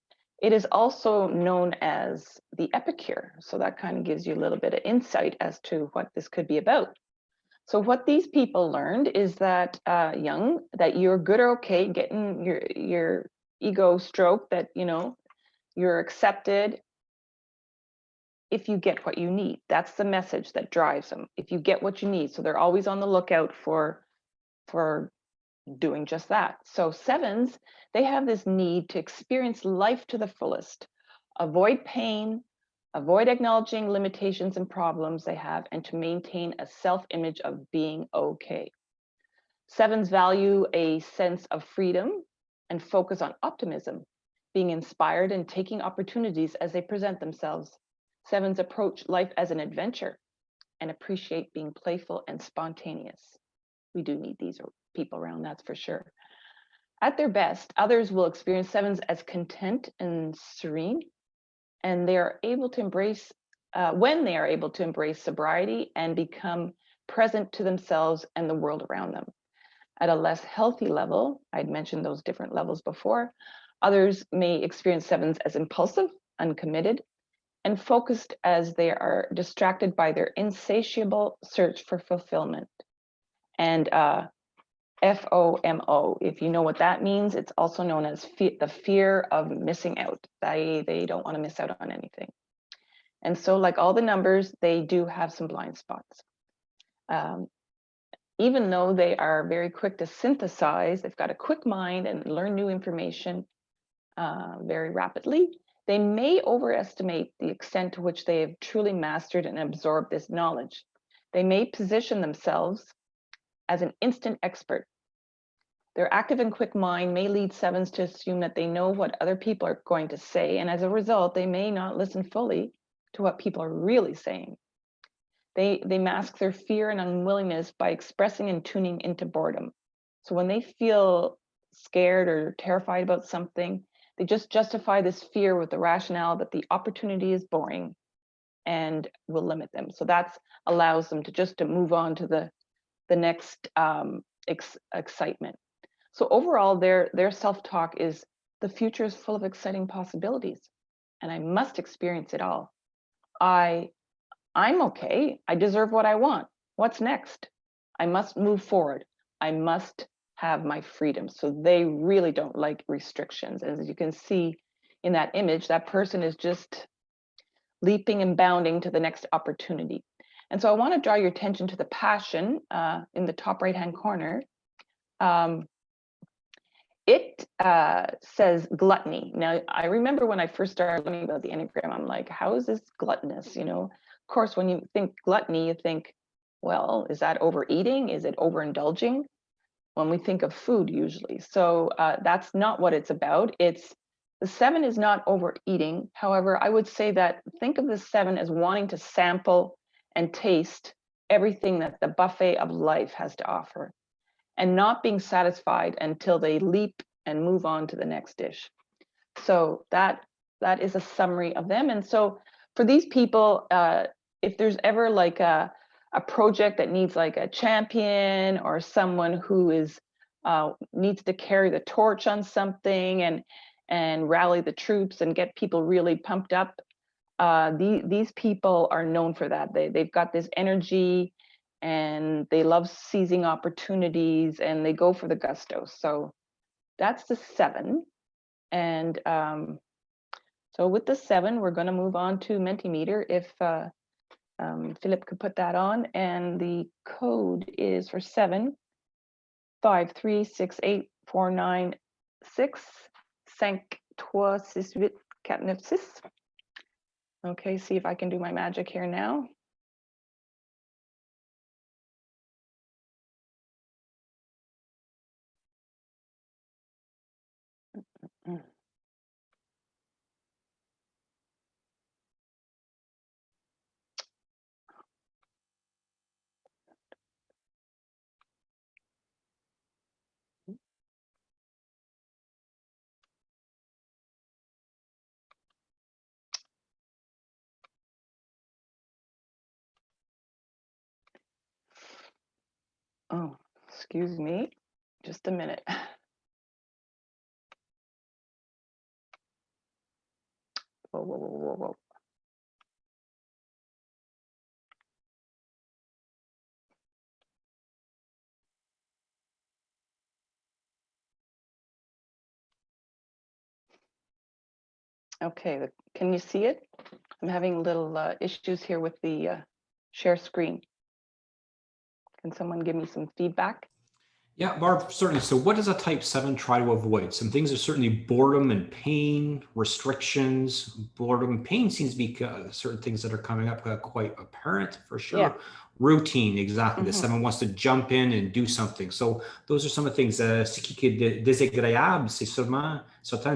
It is also known as the epicure. So that kind of gives you a little bit of insight as to what this could be about. So what these people learned is that that you're good or okay getting your ego stroke, that you're accepted if you get what you need. That's the message that drives them. If you get what you need. So they're always on the lookout for doing just that. So 7s, they have this need to experience life to the fullest, avoid pain, avoid acknowledging limitations and problems they have, and to maintain a self-image of being okay. 7s value a sense of freedom and focus on optimism, being inspired and taking opportunities as they present themselves. 7s approach life as an adventure and appreciate being playful and spontaneous. We do need these people around, that's for sure. At their best, others will experience 7s as content and serene, and they are able to embrace, when they are able to embrace sobriety and become present to themselves and the world around them. At a less healthy level, I'd mentioned those different levels before, others may experience 7s as impulsive, uncommitted, and focused, as they are distracted by their insatiable search for fulfillment. And FOMO, if you know what that means, it's also known as the fear of missing out. They don't want to miss out on anything. And so, like all the numbers, they do have some blind spots. Even though they are very quick to synthesize, they've got a quick mind and learn new information very rapidly, they may overestimate the extent to which they have truly mastered and absorbed this knowledge. They may position themselves as an instant expert. Their active and quick mind may lead 7s to assume that they know what other people are going to say, and as a result, they may not listen fully to what people are really saying. They mask their fear and unwillingness by expressing and tuning into boredom. So when they feel scared or terrified about something, they just justify this fear with the rationale that the opportunity is boring and will limit them. So that allows them to move on to the next excitement. So overall, their self-talk is, the future is full of exciting possibilities, and I must experience it all. I'm okay. I deserve what I want. What's next? I must move forward. I must have my freedom. So they really don't like restrictions. As you can see in that image, that person is just leaping and bounding to the next opportunity. And so I want to draw your attention to the passion in the top right-hand corner. It says gluttony. Now, I remember when I first started learning about the Enneagram, I'm like, how is this gluttonous? Of course, when you think gluttony, you think, well, is that overeating? Is it overindulging? When we think of food, usually. So that's not what it's about. The 7 is not overeating. However, I would say that think of the 7 as wanting to sample and taste everything that the buffet of life has to offer, and not being satisfied until they leap and move on to the next dish. So that is a summary of them. And so for these people, if there's ever like a project that needs like a champion or someone who is needs to carry the torch on something and rally the troops and get people really pumped up, these people are known for that. They've got this energy, and they love seizing opportunities, and they go for the gusto. So that's the 7. And so with the 7, we're going to move on to Mentimeter. If Philip could put that on, and the code is for 7 5368496 5368. 4, 9, 6. Okay, see if I can do my magic here now. Oh, excuse me, just a minute. Whoa, whoa, whoa, whoa, whoa. Okay, can you see it? I'm having little issues here with the share screen. Can someone give me some feedback? Yeah, Barb, certainly. So what does a type 7 try to avoid? Some things are certainly boredom and pain, restrictions. Boredom and pain seems to be certain things that are coming up quite apparent for sure. Yeah. Routine, exactly. The 7 wants to jump in and do something. So those are some of the things. Ce qui est désagréable, c'est seulement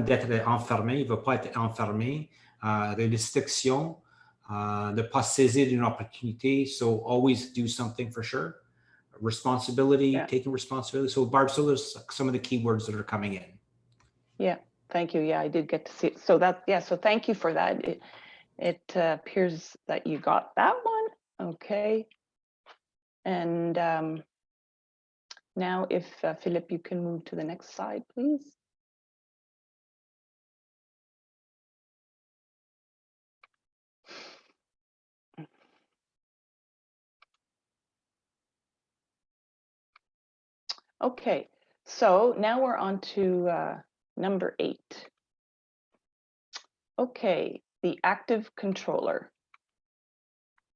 d'être enfermé. Il ne veut pas être enfermé. Des restrictions, de pas saisir une opportunité. So always do something for sure. Responsibility, taking responsibility. So Barb, so there's some of the keywords that are coming in. Yeah, thank you. Yeah, I did get to see it. So that, yeah, so thank you for that. It appears that you got that one. Okay. And now if Philip, you can move to the next slide, please. Okay, so now we're on to number 8. Okay, the active controller.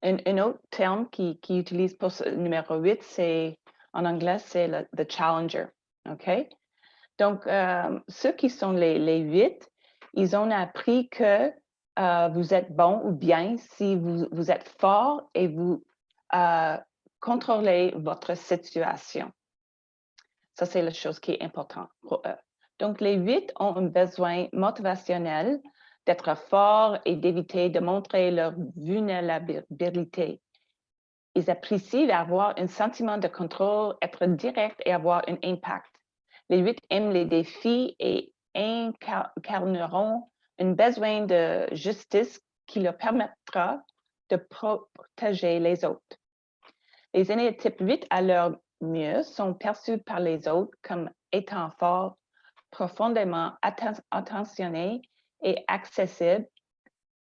Un autre terme qui utilise pour ce numéro 8, c'est en anglais, c'est the challenger. OK? Donc, ceux qui sont les 8, ils ont appris que vous êtes bon ou bien si vous êtes fort et vous contrôlez votre situation. Ça, c'est la chose qui est importante pour eux. Donc, les 8 ont un besoin motivationnel d'être forts et d'éviter de montrer leur vulnérabilité. Ils apprécient d'avoir un sentiment de contrôle, être direct et avoir un impact. Les 8 aiment les défis et incarneront un besoin de justice qui leur permettra de protéger les autres. Les énéatypes 8 à leur mieux sont perçus par les autres comme étant forts, profondément attentionnés et accessibles.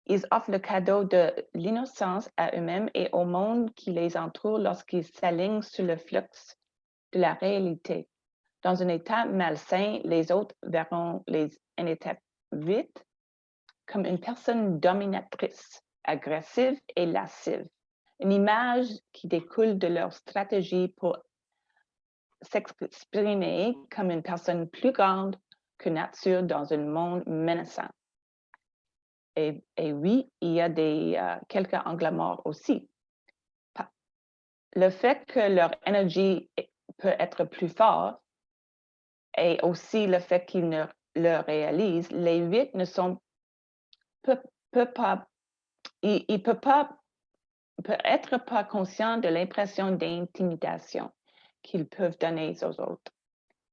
Ils offrent le cadeau de l'innocence à eux-mêmes et au monde qui les entoure lorsqu'ils s'alignent sur le flux de la réalité. Dans un état malsain, les autres verront les énéatypes 8 comme une personne dominatrice, agressive et lascive. Une image qui découle de leur stratégie pour s'exprimer comme une personne plus grande que nature dans un monde menaçant. Et oui, il y a quelques angles morts aussi. Le fait que leur énergie peut être plus forte et aussi le fait qu'ils ne le réalisent, les 8 ne sont peut être pas conscients de l'impression d'intimidation qu'ils peuvent donner aux autres.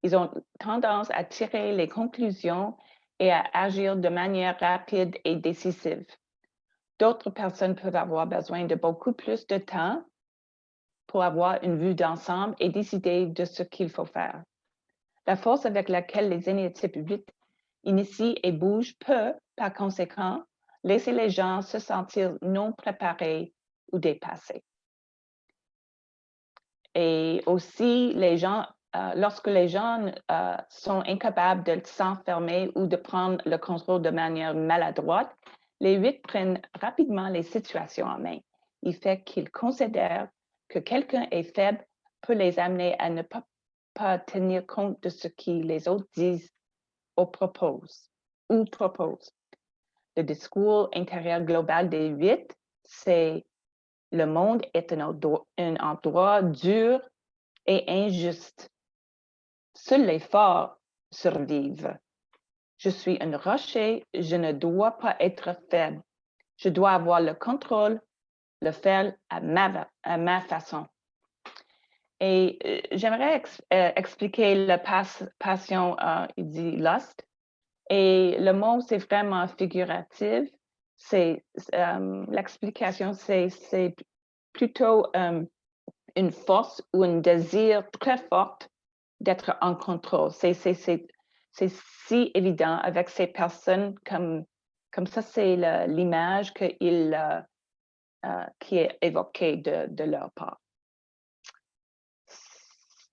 Ils ont tendance à tirer les conclusions et à agir de manière rapide et décisive. D'autres personnes peuvent avoir besoin de beaucoup plus de temps pour avoir une vue d'ensemble et décider de ce qu'il faut faire. La force avec laquelle les énéatypes 8 initient et bougent peut, par conséquent, laisser les gens se sentir non préparés ou dépassés. Et aussi, lorsque les gens sont incapables de s'enfermer ou de prendre le contrôle de manière maladroite, les 8 prennent rapidement les situations en main. Il fait qu'ils considèrent que quelqu'un est faible peut les amener à ne pas tenir compte de ce que les autres disent ou proposent. Le discours intérieur global des 8, c'est le monde est un endroit dur et injuste. Seuls les forts survivent. Je suis un rocher, je ne dois pas être faible. Je dois avoir le contrôle, le faire à ma façon. Et j'aimerais expliquer la passion, il dit lust. Et le mot, c'est vraiment figuratif. L'explication, c'est plutôt une force ou un désir très fort d'être en contrôle. C'est si évident avec ces personnes comme ça, c'est l'image qui est évoquée de leur part.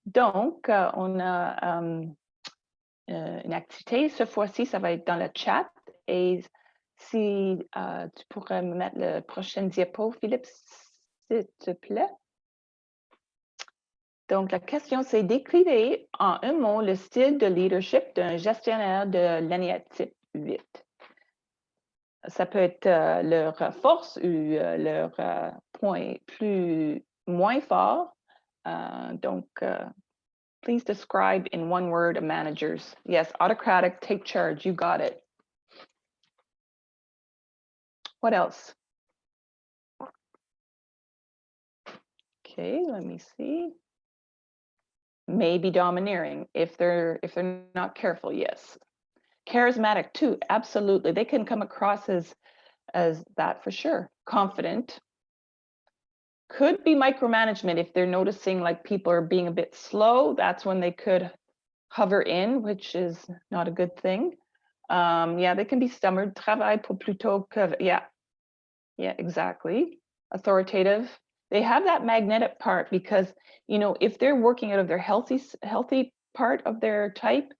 Donc, on a une activité. Cette fois-ci, ça va être dans le chat. Et si tu pourrais me mettre le prochain diapo, Philippe, s'il te plaît. Donc, la question, c'est décrivez en un mot le style de leadership d'un gestionnaire de l'Ennéatype 8. Ça peut être leur force ou leur point moins fort. Donc, please describe in one word a manager's. Yes, autocratic, take charge, you got it. What else? Okay, let me see. Maybe domineering if they're not careful, yes. Charismatic too, absolutely. They can come across as that for sure. Confident. Could be micromanagement if they're noticing like people are being a bit slow. That's when they could hover in, which is not a good thing. Yeah, they can be stubborn. Travail pour plutôt que, yeah, exactly. Authoritative. They have that magnetic part because, you know, if they're working out of their healthy part of their type,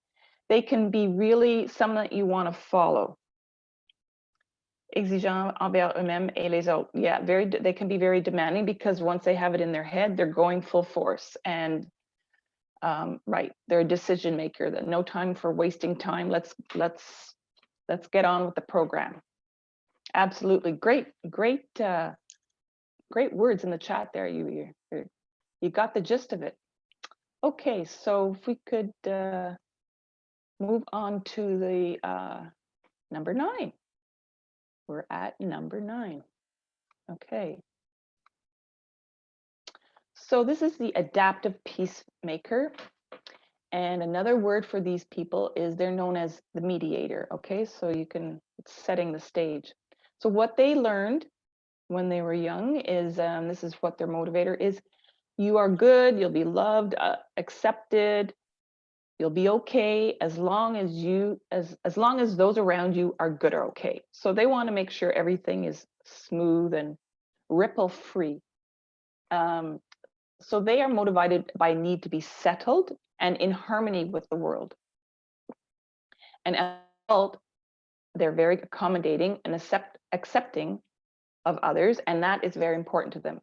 they can be really someone that you want to follow. Exigeant envers eux-mêmes et les autres. Yeah, they can be very demanding because once they have it in their head, they're going full force. And right, they're a decision maker. That no time for wasting time. Let's get on with the program. Absolutely, great words in the chat there. You got the gist of it. Okay, so if we could move on to the number 9. We're at number 9. Okay. So this is the adaptive peacemaker. And another word for these people is they're known as the mediator. Okay, so it's setting the stage. So what they learned when they were young is, this is what their motivator is, you are good, you'll be loved, accepted, you'll be okay as long as those around you are good or okay. So they want to make sure everything is smooth and ripple free. So they are motivated by need to be settled and in harmony with the world. And as a result, they're very accommodating and accepting of others, and that is very important to them.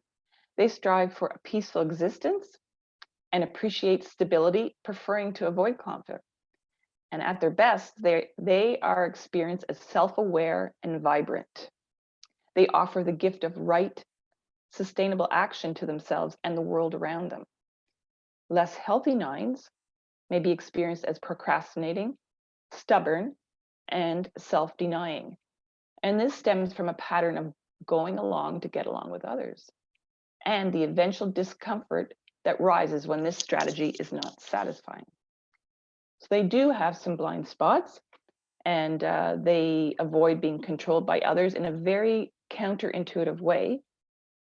They strive for a peaceful existence and appreciate stability, preferring to avoid conflict. And at their best, they are experienced as self-aware and vibrant. They offer the gift of right, sustainable action to themselves and the world around them. Less healthy 9s may be experienced as procrastinating, stubborn, and self-denying. And this stems from a pattern of going along to get along with others, and the eventual discomfort that rises when this strategy is not satisfying. So they do have some blind spots, and they avoid being controlled by others in a very counterintuitive way.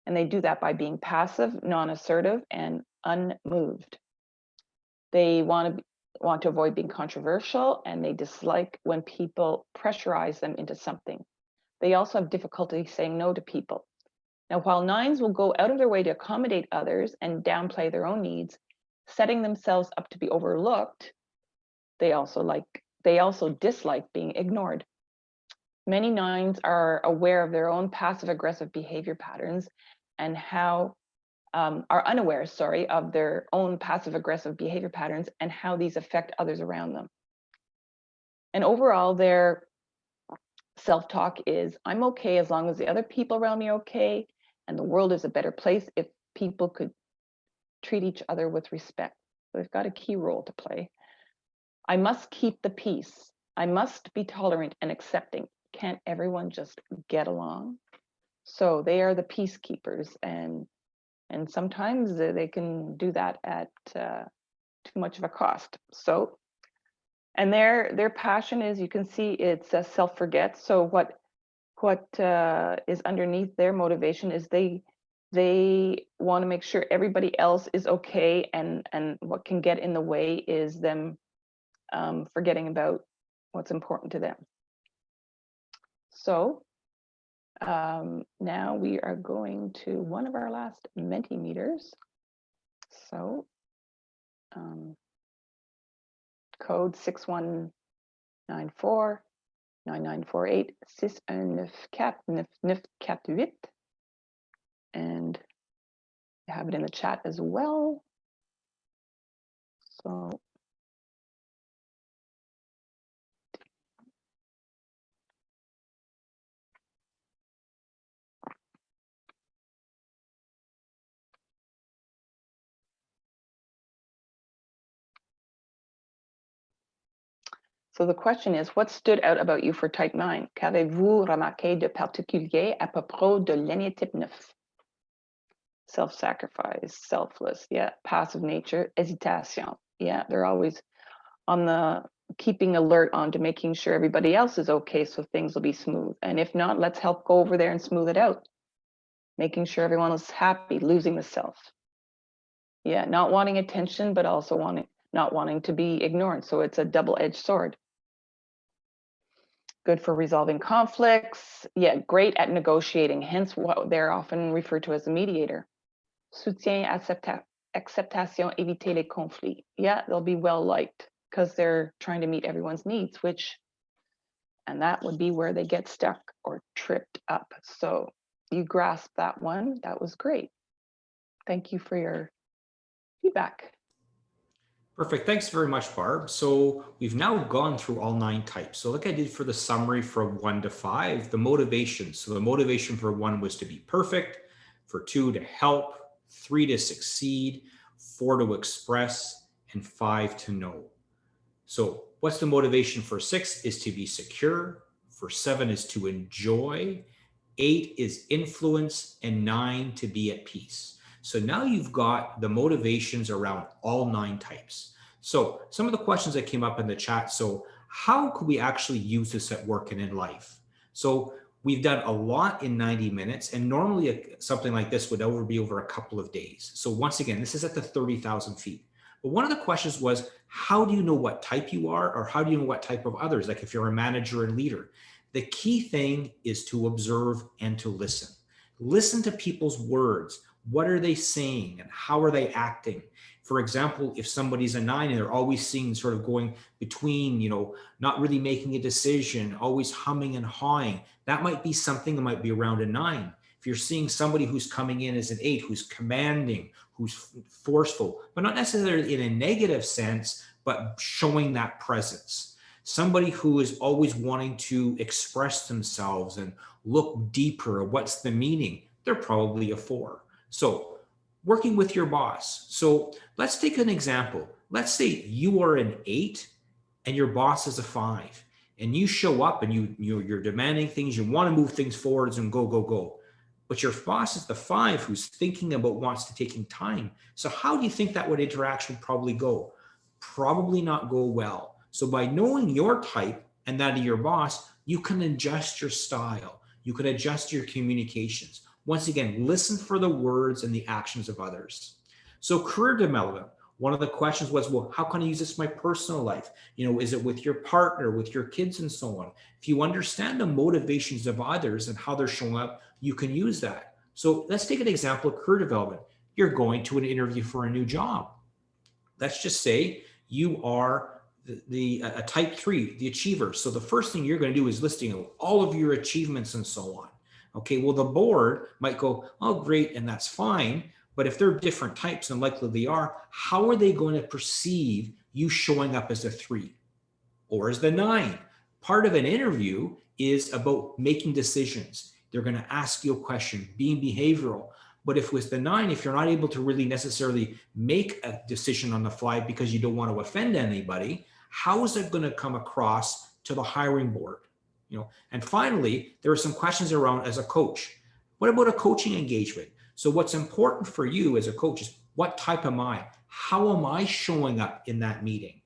And they do that by being passive, non-assertive, and unmoved. They want to avoid being controversial, and they dislike when people pressurize them into something. They also have difficulty saying no to people. Now, while 9s will go out of their way to accommodate others and downplay their own needs, setting themselves up to be overlooked, they also dislike being ignored. Many 9s are aware of their own passive-aggressive behavior patterns and are unaware, of their own passive-aggressive behavior patterns and how these affect others around them. And overall, they're Self-talk is, I'm okay as long as the other people around me are okay, and the world is a better place if people could treat each other with respect. They've got a key role to play. I must keep the peace. I must be tolerant and accepting. Can't everyone just get along? So they are the peacekeepers, and sometimes they can do that at too much of a cost. So, and their passion is, you can see it's a self-forget. So what is underneath their motivation is they want to make sure everybody else is okay, and what can get in the way is them forgetting about what's important to them. So now we are going to one of our last Mentimeters. So code 6194 9948 6194998, and I have it in the chat as well. So the question is, what stood out about you for type 9? Qu'avez-vous remarqué de particulier à propos de l'énéatype 9? Self-sacrifice, selfless, yeah. Passive nature, hésitation, yeah. They're always on the keeping alert on to making sure everybody else is okay, so things will be smooth. And if not, let's help go over there and smooth it out. Making sure everyone is happy, losing the self. Yeah, not wanting attention, but also not wanting to be ignored. So it's a double-edged sword. Good for resolving conflicts. Yeah, great at negotiating, hence what they're often referred to as a mediator. Soutien, acceptation, éviter les conflits. Yeah, they'll be well liked because they're trying to meet everyone's needs, and that would be where they get stuck or tripped up. So you grasped that one. That was great. Thank you for your feedback. Perfect. Thanks very much, Barb. So we've now gone through all 9 types. So like I did for the summary from 1 to 5, the motivation. So the motivation for 1 was to be perfect, for 2 to help, 3 to succeed, 4 to express, and 5 to know. So what's the motivation for 6 is to be secure, for 7 is to enjoy, 8 is influence, and 9 to be at peace. So now you've got the motivations around all 9 types. So some of the questions that came up in the chat. So how could we actually use this at work and in life? So we've done a lot in 90 minutes, and normally something like this would be over a couple of days. So once again, this is at the 30,000 feet. But one of the questions was, how do you know what type you are, or how do you know what type of others? Like if you're a manager and leader, the key thing is to observe and to listen. Listen to people's words. What are they saying and how are they acting? For example, if somebody's a 9 and they're always seen sort of going between, not really making a decision, always humming and hawing, that might be something that might be around a 9. If you're seeing somebody who's coming in as an 8, who's commanding, who's forceful, but not necessarily in a negative sense, but showing that presence. Somebody who is always wanting to express themselves and look deeper, what's the meaning? They're probably a 4. So working with your boss. So let's take an example. Let's say you are an 8 and your boss is a 5, and you show up and you're demanding things, you want to move things forwards and go, go, go. But your boss is the 5 who's thinking about wants to taking time. So how do you think that would interaction probably go? Probably not go well. So by knowing your type and that of your boss, you can adjust your style. You can adjust your communications. Once again, listen for the words and the actions of others. So career development, one of the questions was, well, how can I use this in my personal life? Is it with your partner, with your kids and so on? If you understand the motivations of others and how they're showing up, you can use that. So let's take an example of career development. You're going to an interview for a new job. Let's just say you are a type 3, the achiever. So the first thing you're going to do is listing all of your achievements and so on. Okay, well, the board might go, oh, great, and that's fine. But if they're different types, and likely they are, how are they going to perceive you showing up as a 3 or as the 9? Part of an interview is about making decisions. They're going to ask you a question, being behavioral. But if with the 9, if you're not able to really necessarily make a decision on the fly because you don't want to offend anybody, how is it going to come across to the hiring board? And finally, there are some questions around as a coach. What about a coaching engagement? So what's important for you as a coach is, what type am I? How am I showing up in that meeting?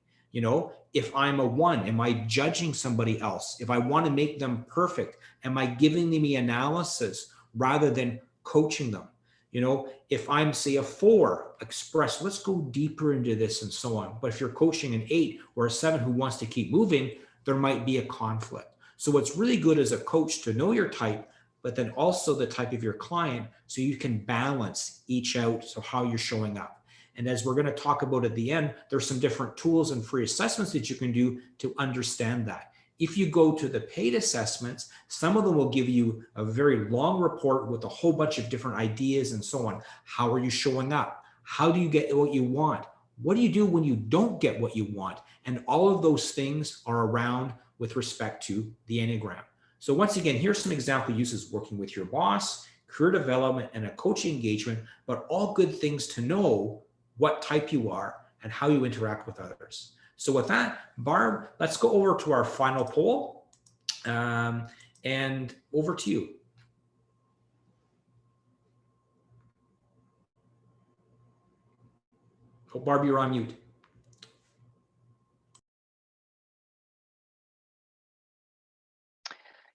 If I'm a 1, am I judging somebody else? If I want to make them perfect, am I giving them the analysis rather than coaching them? If I'm, say, a 4, express, let's go deeper into this and so on. But if you're coaching an 8 or a 7 who wants to keep moving, there might be a conflict. So what's really good as a coach to know your type, but then also the type of your client, so you can balance each out, so how you're showing up. And as we're going to talk about at the end, there's some different tools and free assessments that you can do to understand that. If you go to the paid assessments, some of them will give you a very long report with a whole bunch of different ideas and so on. How are you showing up? How do you get what you want? What do you do when you don't get what you want? And all of those things are around with respect to the Enneagram. So once again, here's some example uses: working with your boss, career development, and a coaching engagement, but all good things to know what type you are and how you interact with others. So with that, Barb, let's go over to our final poll, and over to you. Oh, Barb, you're on mute.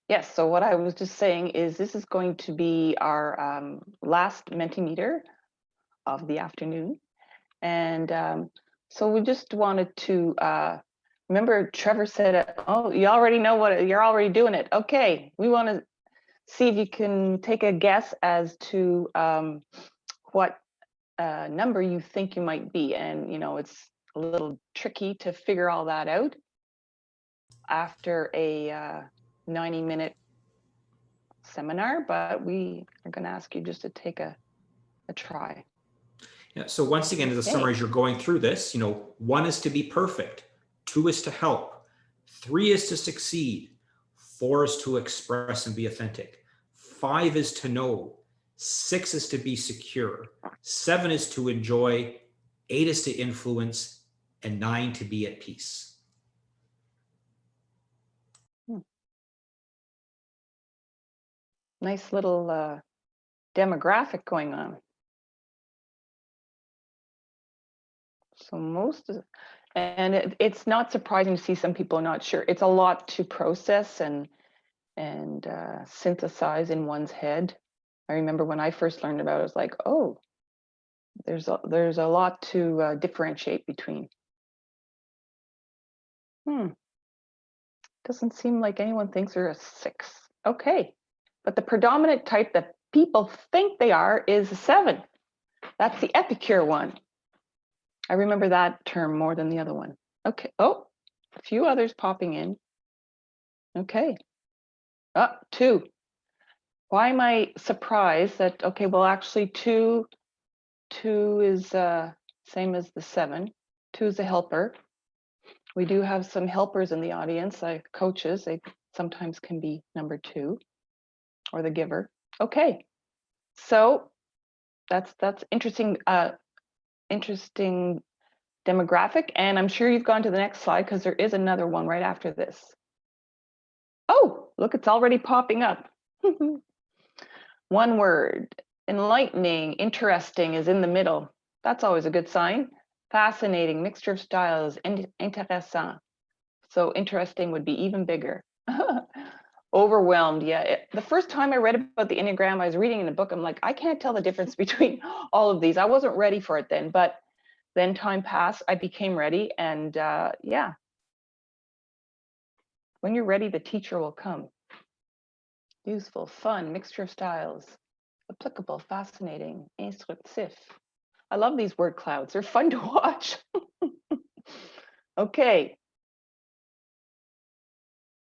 Yes, so what I was just saying is this is going to be our last Mentimeter of the afternoon. And so we just wanted to, remember Trevor said, oh, you already know what, you're already doing it. Okay, we want to see if you can take a guess as to what number you think you might be. And, it's a little tricky to figure all that out after a 90-minute seminar, but we are going to ask you just to take a try. Yeah, so once again, as a summary, as you're going through this, 1 is to be perfect, 2 is to help, 3 is to succeed, 4 is to express and be authentic, 5 is to know, 6 is to be secure, 7 is to enjoy, 8 is to influence, and 9 to be at peace. Nice little demographic going on. So most of, and it's not surprising to see some people are not sure. It's a lot to process and synthesize in one's head. I remember when I first learned about it, I was like, oh, there's a lot to differentiate between. Doesn't seem like anyone thinks they're a 6. Okay, but the predominant type that people think they are is a 7. That's the epicure one. I remember that term more than the other one. Okay. Oh, a few others popping in. Okay. 2. Why am I surprised that, okay, well, actually 2 is same as the 7. 2 is a helper. We do have some helpers in the audience, like coaches. They sometimes can be number 2 or the giver. Okay. So that's interesting. Interesting demographic, and I'm sure you've gone to the next slide because there is another one right after this. Oh, look, it's already popping up. One word: enlightening, interesting is in the middle. That's always a good sign. Fascinating, mixture of styles, intéressant. So interesting would be even bigger. Overwhelmed, yeah. The first time I read about the Enneagram, I was reading in a book, I'm like, I can't tell the difference between all of these. I wasn't ready for it then, but then time passed, I became ready, and yeah. When you're ready, the teacher will come. Useful, fun, mixture of styles, applicable, fascinating, instructif. I love these word clouds. They're fun to watch. Okay.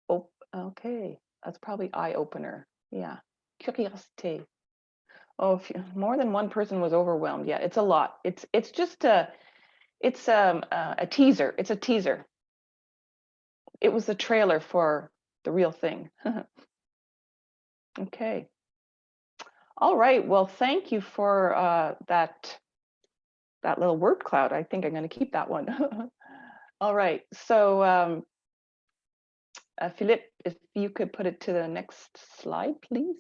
Oh, okay. That's probably eye opener. Yeah. Curiosité. Oh, if you, more than one person was overwhelmed. Yeah, it's a lot. It's just a teaser. It's a teaser. It was the trailer for the real thing. Okay. All right. Well, thank you for that little word cloud. I think I'm going to keep that one. All right. So, Philippe, if you could put it to the next slide, please.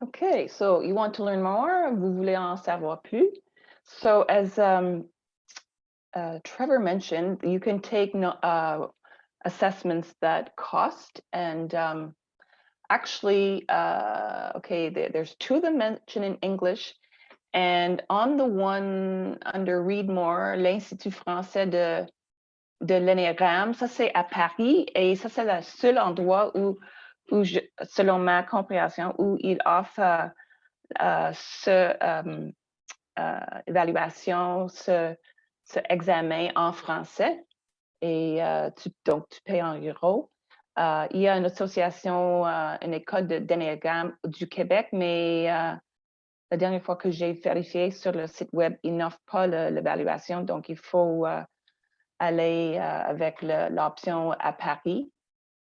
Okay, so you want to learn more? Vous voulez en savoir plus? So as Trevor mentioned, you can take assessments that cost, and actually, okay, there's two of them mentioned in English, and on the one under Read More, l'Institut français de l'Ennéagramme, ça c'est à Paris, et ça c'est le seul endroit où selon ma compréhension, où il offre évaluation, ce examen en français, et donc tu payes en euros. Il y a une association, une école d'Ennéagramme du Québec, mais la dernière fois que j'ai vérifié sur le site web, ils n'offrent pas l'évaluation, donc il faut aller avec l'option à Paris.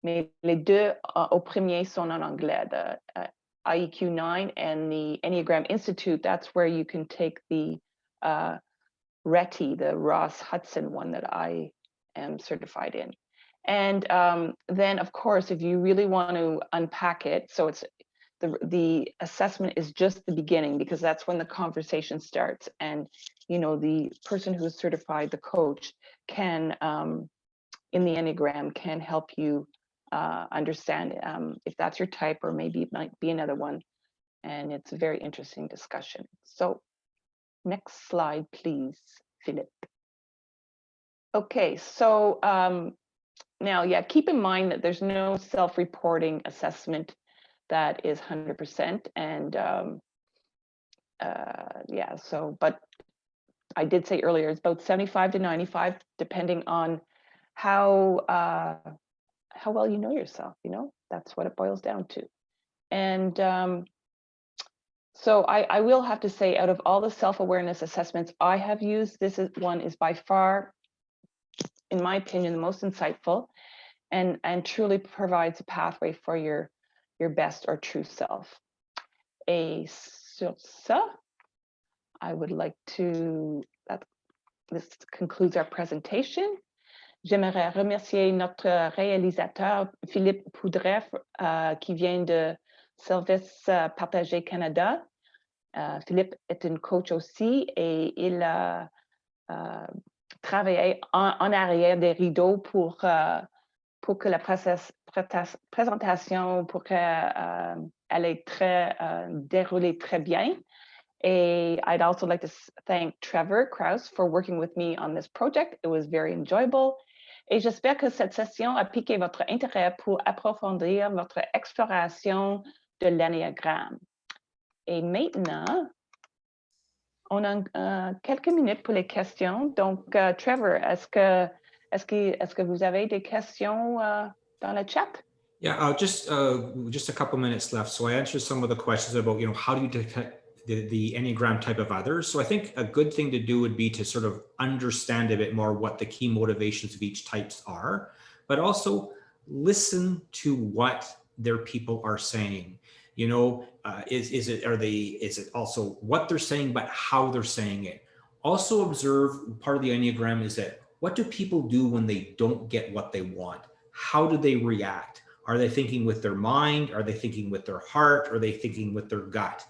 Mais les deux au premier sont en anglais, the IEQ 9 and the Enneagram Institute. That's where you can take the RETI, the Ross Hudson one that I am certified in. And then, of course, if you really want to unpack it, so it's the assessment is just the beginning, because that's when the conversation starts. And, you know, the person who is certified, the coach, can, in the Enneagram, can help you understand if that's your type, or maybe it might be another one. And it's a very interesting discussion. So next slide, please, Philippe. Okay, so now, yeah, keep in mind that there's no self-reporting assessment that is 100%. And yeah, so, but I did say earlier, it's about 75 to 95, depending on how well you know yourself, you know, that's what it boils down to. And so I will have to say, out of all the self-awareness assessments I have used, this one is by far, in my opinion, the most insightful, and truly provides a pathway for your best or true self. Et sur ça, I would like to, this concludes our presentation. J'aimerais remercier notre réalisateur Philippe Poudret, qui vient de Service Partagé Canada. Philippe est un coach aussi, et il a travaillé en arrière des rideaux pour que la présentation elle est déroulée très bien. And I'd also like to thank Trevor Kraus for working with me on this project. It was very enjoyable. Et j'espère que cette session a piqué votre intérêt pour approfondir votre exploration de l'Ennéagramme. Et maintenant, on a quelques minutes pour les questions. Donc, Trevor, est-ce que vous avez des questions dans le chat? Yeah, just a couple minutes left. So I answered some of the questions about, you know, how do you detect the Enneagram type of others? So I think a good thing to do would be to sort of understand a bit more what the key motivations of each types are, but also listen to what their people are saying. You know, is it also what they're saying, but how they're saying it? Also observe, part of the Enneagram is that what do people do when they don't get what they want? How do they react? Are they thinking with their mind? Are they thinking with their heart? Are they thinking with their gut?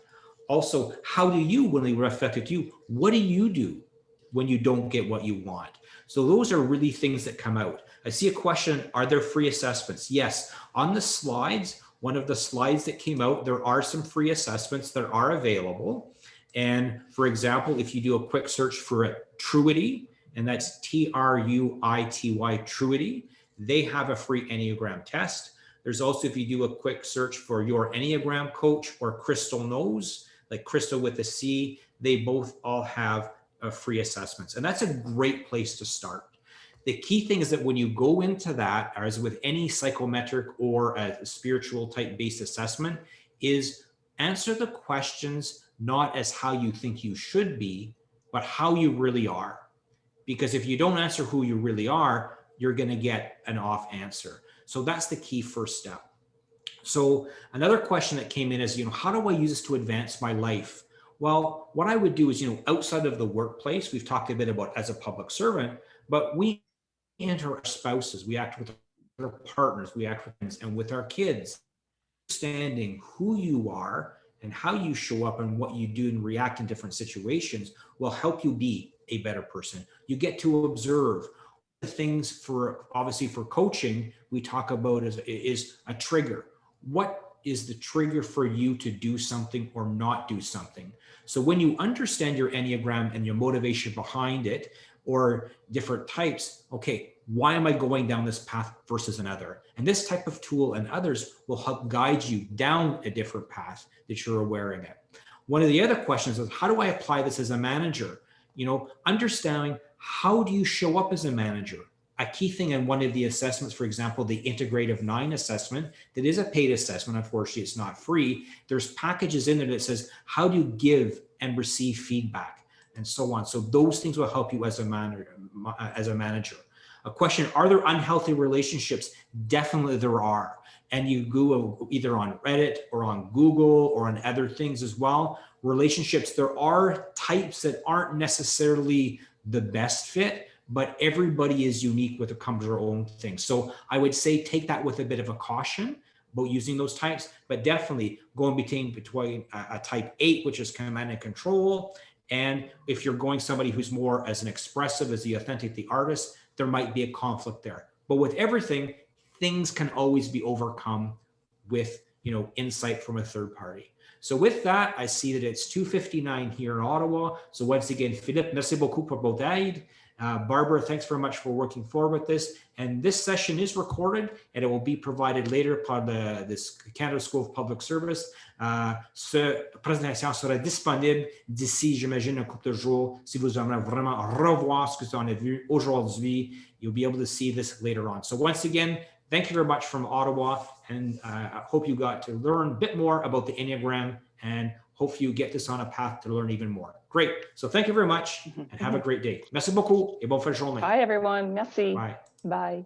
Also, how do you, when they reflect at you, what do you do when you don't get what you want? So those are really things that come out. I see a question, are there free assessments? Yes, on the slides, one of the slides that came out, there are some free assessments that are available. And for example, if you do a quick search for Truity, and that's Truity, Truity, they have a free Enneagram test. There's also, if you do a quick search for Your Enneagram Coach or Crystal Knows, like Crystal with a C, they both all have free assessments. And that's a great place to start. The key thing is that when you go into that, as with any psychometric or a spiritual type based assessment, is answer the questions not as how you think you should be, but how you really are. Because if you don't answer who you really are, you're going to get an off answer. So that's the key first step. So another question that came in is, how do I use this to advance my life? Well, what I would do is, outside of the workplace, we've talked a bit about as a public servant, but we enter our spouses, we act with our partners, we act with friends, and with our kids. Understanding who you are and how you show up and what you do and react in different situations will help you be a better person. You get to observe the things. For obviously for coaching, we talk about is a trigger. What is the trigger for you to do something or not do something? So when you understand your Enneagram and your motivation behind it, or different types, okay, why am I going down this path versus another? And this type of tool and others will help guide you down a different path that you're wearing it. One of the other questions is, how do I apply this as a manager? Understanding how do you show up as a manager? A key thing in one of the assessments, for example, the Integrative 9 assessment, that is a paid assessment. Unfortunately, it's not free. There's packages in there that says, how do you give and receive feedback? And so on. So those things will help you as a manager. A question, are there unhealthy relationships? Definitely there are. And you go either on Reddit or on Google or on other things as well. Relationships, there are types that aren't necessarily the best fit, but everybody is unique when it comes to their own things. So I would say take that with a bit of a caution about using those types, but definitely going between a type 8, which is command and control. And if you're going somebody who's more as an expressive, as the authentic, the artist, there might be a conflict there. But with everything, things can always be overcome with, insight from a third party. So with that, I see that it's 2:59 here in Ottawa. So once again, Philippe, merci beaucoup pour votre aide. Barbara, thanks very much for working forward with this. And this session is recorded and it will be provided later par this Canada School of Public Service. Cette présentation sera disponible d'ici, j'imagine, un couple de jours. Si vous aimez vraiment revoir ce que vous en avez vu aujourd'hui, you'll be able to see this later on. So once again, thank you very much from Ottawa. And I hope you got to learn a bit more about the Enneagram and hope you get this on a path to learn even more. Great. So thank you very much and have a great day. Merci beaucoup et bonne fin de journée. Bye, everyone. Merci. Bye. Bye.